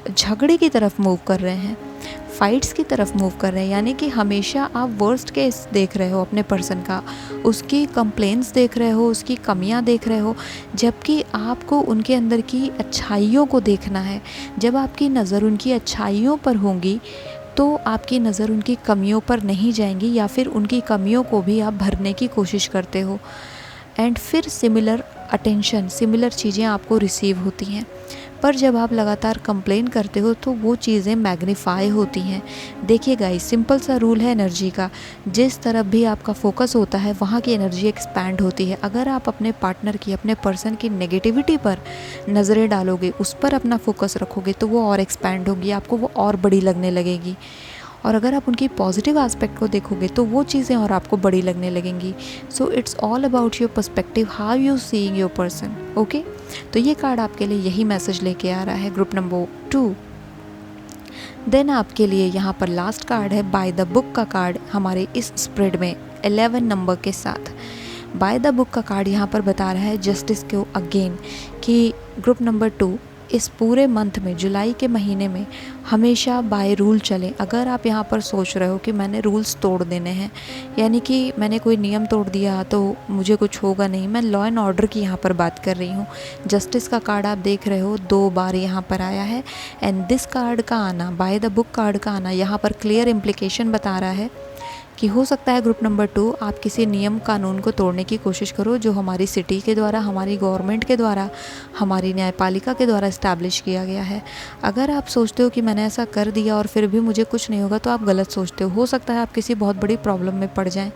झगड़े की तरफ मूव कर रहे हैं, फाइट्स की तरफ मूव कर रहे हैं। यानी कि हमेशा आप वर्स्ट केस देख रहे हो अपने पर्सन का, उसकी कंप्लेंट्स देख रहे हो, उसकी कमियां देख रहे हो, जबकि आपको उनके अंदर की अच्छाइयों को देखना है। जब आपकी नज़र उनकी अच्छाइयों पर होंगी तो आपकी नज़र उनकी कमियों पर नहीं जाएंगी, या फिर उनकी कमियों को भी आप भरने की कोशिश करते हो। एंड फिर सिमिलर अटेंशन, सिमिलर चीज़ें आपको रिसीव होती हैं। पर जब आप लगातार कंप्लेन करते हो तो वो चीज़ें मैग्नीफाई होती हैं। देखिए गाइस, सिंपल सा रूल है एनर्जी का, जिस तरफ भी आपका फोकस होता है वहाँ की एनर्जी एक्सपैंड होती है। अगर आप अपने पार्टनर की, अपने पर्सन की नेगेटिविटी पर नज़रें डालोगे, उस पर अपना फोकस रखोगे, तो वो और एक्सपैंड होगी, आपको वो और बड़ी लगने लगेगी। और अगर आप उनकी पॉजिटिव एस्पेक्ट को देखोगे तो वो चीज़ें और आपको बड़ी लगने लगेंगी। So it's all about your perspective, how you seeing your person. Okay, तो ये कार्ड आपके लिए यही मैसेज लेके आ रहा है, ग्रुप नंबर 2। देन आपके लिए यहाँ पर लास्ट कार्ड है बाय द बुक का कार्ड, हमारे इस स्प्रेड में 11 नंबर के साथ। बाय द बुक का कार्ड यहाँ पर बता रहा है जस्टिस को अगेन, कि ग्रुप नंबर 2 इस पूरे मंथ में, जुलाई के महीने में हमेशा बाय रूल चलें। अगर आप यहाँ पर सोच रहे हो कि मैंने रूल्स तोड़ देने हैं, यानी कि मैंने कोई नियम तोड़ दिया तो मुझे कुछ होगा नहीं, मैं लॉ एंड ऑर्डर की यहाँ पर बात कर रही हूँ। जस्टिस का कार्ड आप देख रहे हो 2 बार यहाँ पर आया है। एंड दिस कार्ड का आना, बाय द बुक कार्ड का आना, यहाँ पर क्लियर इम्प्लीकेशन बता रहा है कि हो सकता है ग्रुप नंबर 2 आप किसी नियम कानून को तोड़ने की कोशिश करो जो हमारी सिटी के द्वारा, हमारी गवर्नमेंट के द्वारा, हमारी न्यायपालिका के द्वारा इस्टेब्लिश किया गया है। अगर आप सोचते हो कि मैंने ऐसा कर दिया और फिर भी मुझे कुछ नहीं होगा, तो आप गलत सोचते हो सकता है आप किसी बहुत बड़ी प्रॉब्लम में पड़ जाएं।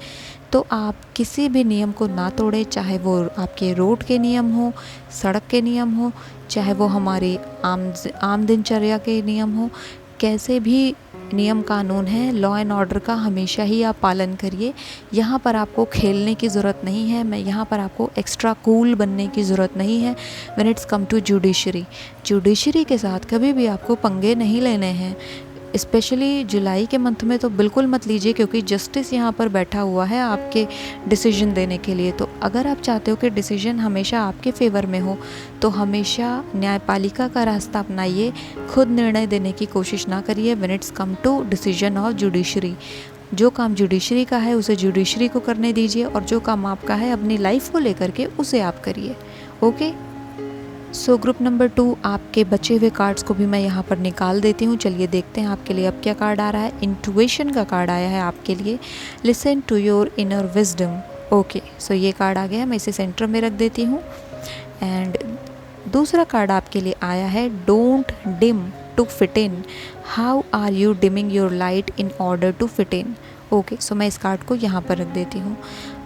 तो आप किसी भी नियम को ना तोड़ें, चाहे वो आपके रोड के नियम हो, सड़क के नियम हो, चाहे वो हमारी आम दिनचर्या के नियम हो, कैसे भी नियम कानून है, लॉ एंड ऑर्डर का हमेशा ही आप पालन करिए। यहाँ पर आपको खेलने की ज़रूरत नहीं है, मैं यहाँ पर आपको एक्स्ट्रा कूल बनने की ज़रूरत नहीं है। When it's come to judiciary के साथ कभी भी आपको पंगे नहीं लेने हैं। स्पेशली जुलाई के मंथ में तो बिल्कुल मत लीजिए, क्योंकि जस्टिस यहाँ पर बैठा हुआ है आपके डिसीजन देने के लिए। तो अगर आप चाहते हो कि डिसीजन हमेशा आपके फेवर में हो, तो हमेशा न्यायपालिका का रास्ता अपनाइए, खुद निर्णय देने की कोशिश ना करिए। When it's come to decision of judiciary, जो काम जुडिशरी का है उसे जुडिशरी को करने दीजिए, और जो काम आपका है अपनी लाइफ को लेकर के उसे आप करिए। ओके, सो ग्रुप नंबर 2 आपके बचे हुए कार्ड्स को भी मैं यहाँ पर निकाल देती हूँ। चलिए देखते हैं आपके लिए अब क्या कार्ड आ रहा है। इंट्यूशन का कार्ड आया है आपके लिए, listen to your inner wisdom. Okay, so ये कार्ड आ गया है, मैं इसे सेंटर में रख देती हूँ। एंड दूसरा कार्ड आपके लिए आया है don't dim to fit in, how are you dimming your light in order to fit in. Okay, so मैं इस कार्ड को यहाँ पर रख देती हूँ।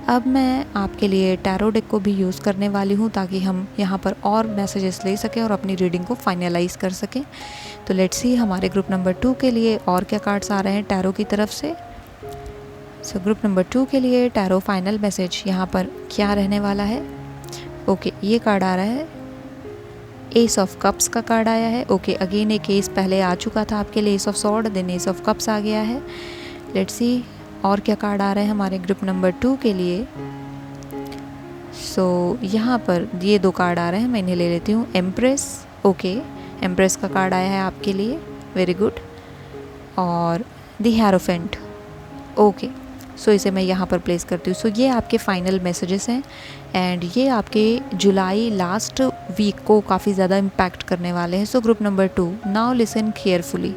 अब मैं आपके लिए टैरो डेक को भी यूज़ करने वाली हूँ, ताकि हम यहाँ पर और मैसेजेस ले सकें और अपनी रीडिंग को फाइनलाइज कर सकें। तो लेट्स सी हमारे ग्रुप नंबर 2 के लिए और क्या कार्ड्स आ रहे हैं टैरो की तरफ से। सो ग्रुप नंबर 2 के लिए टैरो फाइनल मैसेज यहाँ पर क्या रहने वाला है। ओके, ये कार्ड आ रहा है, एस ऑफ कप्स का कार्ड आया है। ओके, अगेन एक केस पहले आ चुका था आपके लिए, ace of sword, then ace of cups आ गया है। लेट्स सी और क्या कार्ड आ रहे हैं हमारे ग्रुप नंबर 2 के लिए। सो यहाँ पर ये 2 कार्ड आ रहे हैं, मैं इन्हें ले लेती हूँ। एम्प्रेस, ओके, एम्प्रेस का कार्ड आया है आपके लिए, वेरी गुड। और द हेरोफेंट, ओके, सो इसे मैं यहाँ पर प्लेस करती हूँ। सो ये आपके फाइनल मैसेजेस हैं, एंड ये आपके जुलाई लास्ट वीक को काफ़ी ज़्यादा इम्पैक्ट करने वाले हैं। So group number 2, now listen carefully.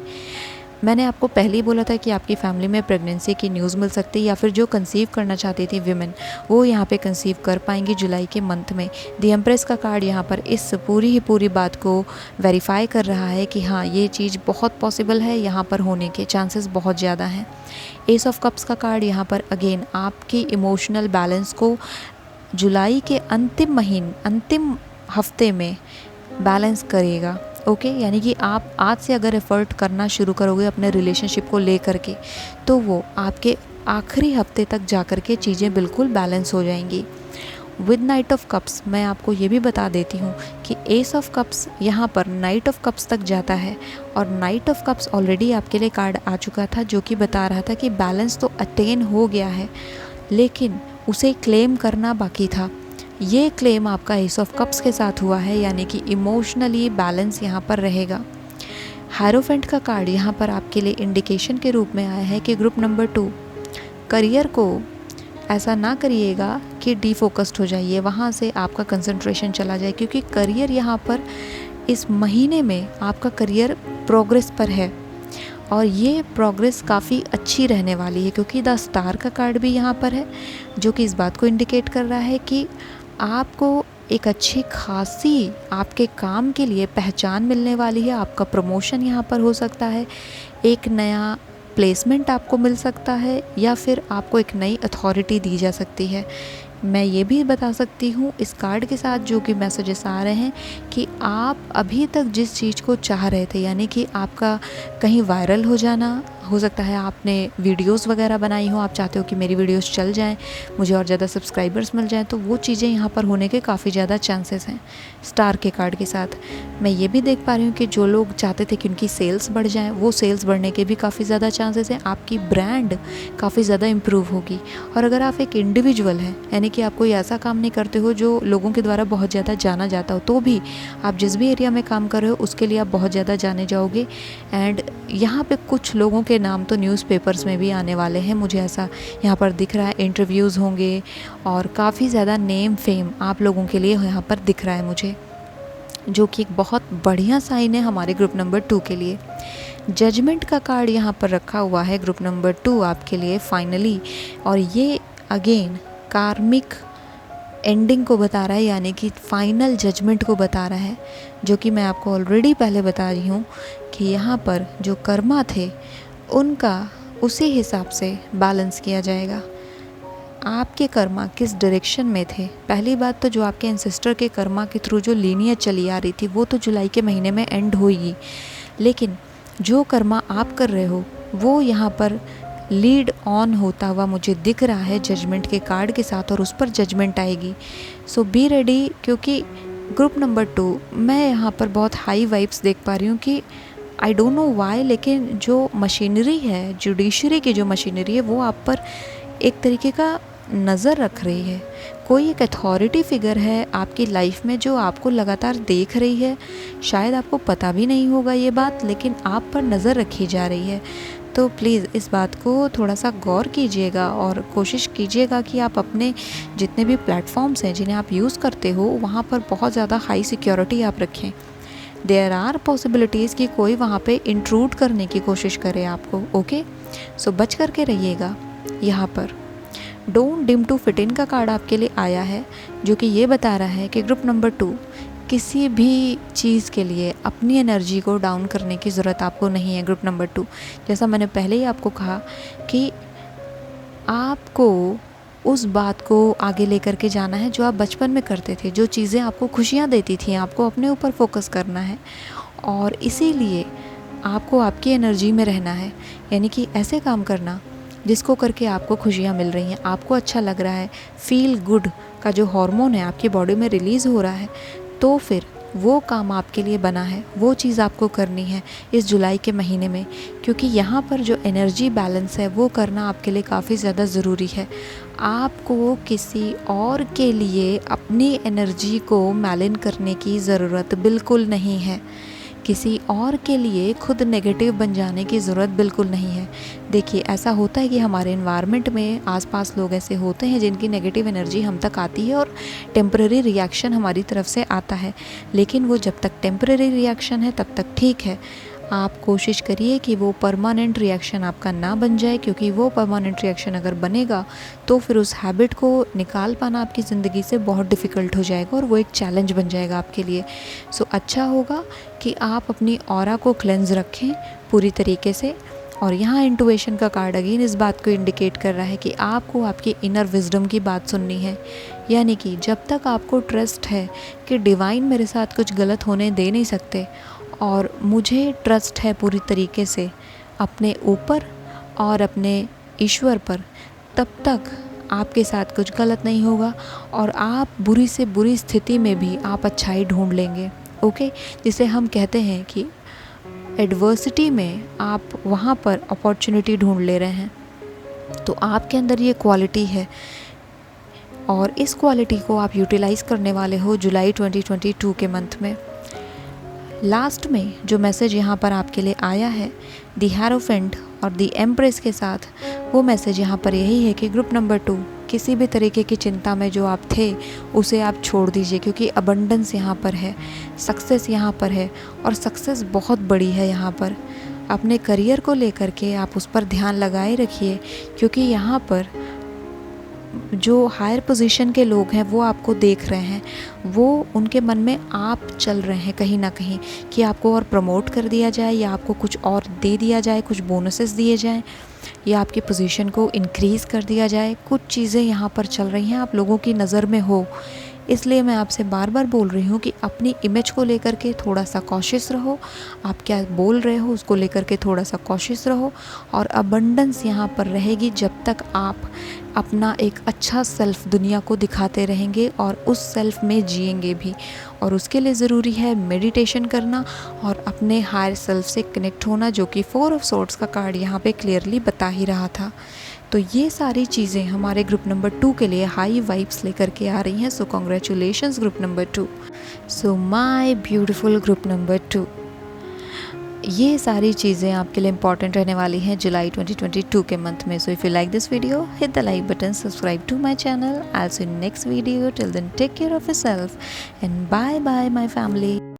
मैंने आपको पहले ही बोला था कि आपकी फैमिली में प्रेगनेंसी की न्यूज़ मिल सकती है, या फिर जो कंसीव करना चाहती थी विमेन, वो यहाँ पे कंसीव कर पाएंगी जुलाई के मंथ में। द एम्प्रेस का कार्ड यहाँ पर इस पूरी बात को वेरीफाई कर रहा है कि हाँ, ये चीज़ बहुत पॉसिबल है, यहाँ पर होने के चांसेस बहुत ज़्यादा हैं। एस ऑफ कप्स का कार्ड यहाँ पर अगेन आपकी इमोशनल बैलेंस को जुलाई के अंतिम हफ्ते में बैलेंस करेगा। ओके, यानी कि आप आज से अगर एफ़र्ट करना शुरू करोगे अपने रिलेशनशिप को लेकर के, तो वो आपके आखिरी हफ्ते तक जा कर के चीज़ें बिल्कुल बैलेंस हो जाएंगी। विद नाइट ऑफ कप्स मैं आपको ये भी बता देती हूँ कि एस ऑफ कप्स यहाँ पर नाइट ऑफ कप्स तक जाता है, और नाइट ऑफ कप्स ऑलरेडी आपके लिए कार्ड आ चुका था जो कि बता रहा था कि बैलेंस तो अटेन हो गया है, लेकिन उसे क्लेम करना बाकी था। ये क्लेम आपका एस ऑफ कप्स के साथ हुआ है, यानी कि इमोशनली बैलेंस यहाँ पर रहेगा। हायरोफेंट का कार्ड यहाँ पर आपके लिए इंडिकेशन के रूप में आया है कि ग्रुप नंबर 2, करियर को ऐसा ना करिएगा कि डीफोकस्ड हो जाइए, वहाँ से आपका कंसंट्रेशन चला जाए, क्योंकि करियर यहाँ पर इस महीने में आपका करियर प्रोग्रेस पर है, और ये प्रोग्रेस काफ़ी अच्छी रहने वाली है, क्योंकि द स्टार का कार्ड भी यहाँ पर है जो कि इस बात को इंडिकेट कर रहा है कि आपको एक अच्छी खासी आपके काम के लिए पहचान मिलने वाली है। आपका प्रमोशन यहाँ पर हो सकता है, एक नया प्लेसमेंट आपको मिल सकता है, या फिर आपको एक नई अथॉरिटी दी जा सकती है। मैं ये भी बता सकती हूँ इस कार्ड के साथ जो कि मैसेजेस आ रहे हैं कि आप अभी तक जिस चीज़ को चाह रहे थे, यानी कि आपका कहीं वायरल हो जाना, हो सकता है आपने वीडियोस वगैरह बनाई हो, आप चाहते हो कि मेरी वीडियोस चल जाएं, मुझे और ज़्यादा सब्सक्राइबर्स मिल जाएं, तो वो चीज़ें यहाँ पर होने के काफ़ी ज़्यादा चांसेस हैं स्टार के कार्ड के साथ। मैं ये भी देख पा रही हूँ कि जो लोग चाहते थे कि उनकी सेल्स बढ़ जाएं, वो सेल्स बढ़ने के भी काफ़ी ज़्यादा चांसेस हैं। आपकी ब्रांड काफ़ी ज़्यादा इम्प्रूव होगी। और अगर आप एक इंडिविजुअल हैं, यानी कि आप कोई ऐसा काम नहीं करते हो जो लोगों के द्वारा बहुत ज़्यादा जाना जाता हो, तो भी आप जिस भी एरिया में काम कर रहे हो उसके लिए आप बहुत ज़्यादा जाने जाओगे। एंड यहाँ पे कुछ लोगों के नाम तो न्यूज़पेपर्स में भी आने वाले हैं, मुझे ऐसा यहाँ पर दिख रहा है। इंटरव्यूज़ होंगे और काफ़ी ज़्यादा नेम फेम आप लोगों के लिए यहाँ पर दिख रहा है मुझे, जो कि एक बहुत बढ़िया साइन है हमारे ग्रुप नंबर 2 के लिए। जजमेंट का कार्ड यहाँ पर रखा हुआ है ग्रुप नंबर 2 आपके लिए फाइनली, और ये अगेन कार्मिक एंडिंग को बता रहा है, यानी कि फाइनल जजमेंट को बता रहा है, जो कि मैं आपको ऑलरेडी पहले बता रही हूँ कि यहाँ पर जो कर्मा थे उनका उसी हिसाब से बैलेंस किया जाएगा। आपके कर्मा किस डायरेक्शन में थे, पहली बात तो जो आपके एंसेस्टर के कर्मा के थ्रू जो लीनियज चली आ रही थी वो तो जुलाई के महीने में एंड होगी, लेकिन जो कर्मा आप कर रहे हो वो यहाँ पर लीड ऑन होता हुआ मुझे दिख रहा है जजमेंट के कार्ड के साथ, और उस पर जजमेंट आएगी। सो बी रेडी, क्योंकि ग्रुप नंबर 2 मैं यहाँ पर बहुत हाई वाइब्स देख पा रही हूँ कि आई डोंट नो वाई, लेकिन जो मशीनरी है, जुडिशरी की जो मशीनरी है, वो आप पर एक तरीके का नज़र रख रही है। कोई एक अथॉरिटी फिगर है आपकी लाइफ में जो आपको लगातार देख रही है, शायद आपको पता भी नहीं होगा ये बात, लेकिन आप पर नज़र रखी जा रही है। तो प्लीज़ इस बात को थोड़ा सा गौर कीजिएगा और कोशिश कीजिएगा कि आप अपने जितने भी प्लेटफॉर्म्स हैं जिन्हें आप यूज़ करते हो वहाँ पर बहुत ज़्यादा हाई सिक्योरिटी आप रखें। देयर आर पॉसिबिलिटीज़ कि कोई वहाँ पे इंट्रूड करने की कोशिश करे आपको। ओके, सो बच करके रहिएगा। यहाँ पर don't dim to fit in का कार्ड आपके लिए आया है, जो कि ये बता रहा है कि ग्रुप नंबर 2 किसी भी चीज़ के लिए अपनी एनर्जी को डाउन करने की ज़रूरत आपको नहीं है। ग्रुप नंबर 2, जैसा मैंने पहले ही आपको कहा कि आपको उस बात को आगे लेकर के जाना है जो आप बचपन में करते थे, जो चीज़ें आपको खुशियाँ देती थी, आपको अपने ऊपर फोकस करना है, और इसीलिए आपको आपकी एनर्जी में रहना है, यानी कि ऐसे काम करना जिसको करके आपको खुशियाँ मिल रही हैं, आपको अच्छा लग रहा है, फील गुड का जो हार्मोन है आपकी बॉडी में रिलीज़ हो रहा है, तो फिर वो काम आपके लिए बना है, वो चीज़ आपको करनी है इस जुलाई के महीने में, क्योंकि यहाँ पर जो एनर्जी बैलेंस है वो करना आपके लिए काफ़ी ज़्यादा ज़रूरी है। आपको किसी और के लिए अपनी एनर्जी को मैलिन करने की ज़रूरत बिल्कुल नहीं है, किसी और के लिए खुद नेगेटिव बन जाने की ज़रूरत बिल्कुल नहीं है। देखिए, ऐसा होता है कि हमारे एनवायरनमेंट में आसपास लोग ऐसे होते हैं जिनकी नेगेटिव एनर्जी हम तक आती है और टेम्परेरी रिएक्शन हमारी तरफ से आता है, लेकिन वो जब तक टेम्परेरी रिएक्शन है तब तक ठीक है। आप कोशिश करिए कि वो परमानेंट रिएक्शन आपका ना बन जाए, क्योंकि वो परमानेंट रिएक्शन अगर बनेगा तो फिर उस हैबिट को निकाल पाना आपकी ज़िंदगी से बहुत डिफ़िकल्ट हो जाएगा और वो एक चैलेंज बन जाएगा आपके लिए। सो अच्छा होगा कि आप अपनी ऑरा को क्लेंज रखें पूरी तरीके से। और यहाँ इंटुइशन का कार्ड अगेन इस बात को इंडिकेट कर रहा है कि आपको आपकी इनर विजडम की बात सुननी है, यानी कि जब तक आपको ट्रस्ट है कि डिवाइन मेरे साथ कुछ गलत होने दे नहीं सकते, और मुझे ट्रस्ट है पूरी तरीके से अपने ऊपर और अपने ईश्वर पर, तब तक आपके साथ कुछ गलत नहीं होगा और आप बुरी से बुरी स्थिति में भी आप अच्छाई ढूंढ लेंगे। ओके, जिसे हम कहते हैं कि एडवर्सिटी में आप वहाँ पर अपॉर्चुनिटी ढूंढ ले रहे हैं। तो आपके अंदर ये क्वालिटी है और इस क्वालिटी को आप यूटिलाइज़ करने वाले हो जुलाई 2022 के मंथ में। लास्ट में जो मैसेज यहाँ पर आपके लिए आया है दी हेरोफेंट और दी एम्प्रेस के साथ, वो मैसेज यहाँ पर यही है कि ग्रुप नंबर 2, किसी भी तरीके की चिंता में जो आप थे उसे आप छोड़ दीजिए, क्योंकि अबंडेंस यहाँ पर है, सक्सेस यहाँ पर है और सक्सेस बहुत बड़ी है यहाँ पर। अपने करियर को लेकर के आप उस पर ध्यान लगाए रखिए, क्योंकि यहाँ पर जो हायर पोजीशन के लोग हैं वो आपको देख रहे हैं, वो उनके मन में आप चल रहे हैं कहीं ना कहीं कि आपको और प्रमोट कर दिया जाए या आपको कुछ और दे दिया जाए, कुछ बोनसेस दिए जाएं या आपकी पोजीशन को इंक्रीज़ कर दिया जाए। कुछ चीज़ें यहाँ पर चल रही हैं, आप लोगों की नज़र में हो। इसलिए मैं आपसे बार बार बोल रही हूँ कि अपनी इमेज को लेकर के थोड़ा सा कॉशियस रहो, आप क्या बोल रहे हो उसको लेकर के थोड़ा सा कॉशियस रहो। और अबंडेंस यहाँ पर रहेगी जब तक आप अपना एक अच्छा सेल्फ दुनिया को दिखाते रहेंगे और उस सेल्फ में जिएंगे भी। और उसके लिए ज़रूरी है मेडिटेशन करना और अपने हायर सेल्फ से कनेक्ट होना, जो कि 4 ऑफ सोर्ड्स का कार्ड यहाँ पे क्लियरली बता ही रहा था। तो ये सारी चीज़ें हमारे ग्रुप नंबर 2 के लिए हाई वाइब्स लेकर के आ रही हैं। सो congratulations group number 2। So my beautiful group number 2, ये सारी चीज़ें आपके लिए इंपॉर्टेंट रहने वाली हैं जुलाई 2022 के मंथ में। So if you like this video, hit the like button, subscribe to my channel. I will see you next video. Till then take care of yourself and bye bye my family.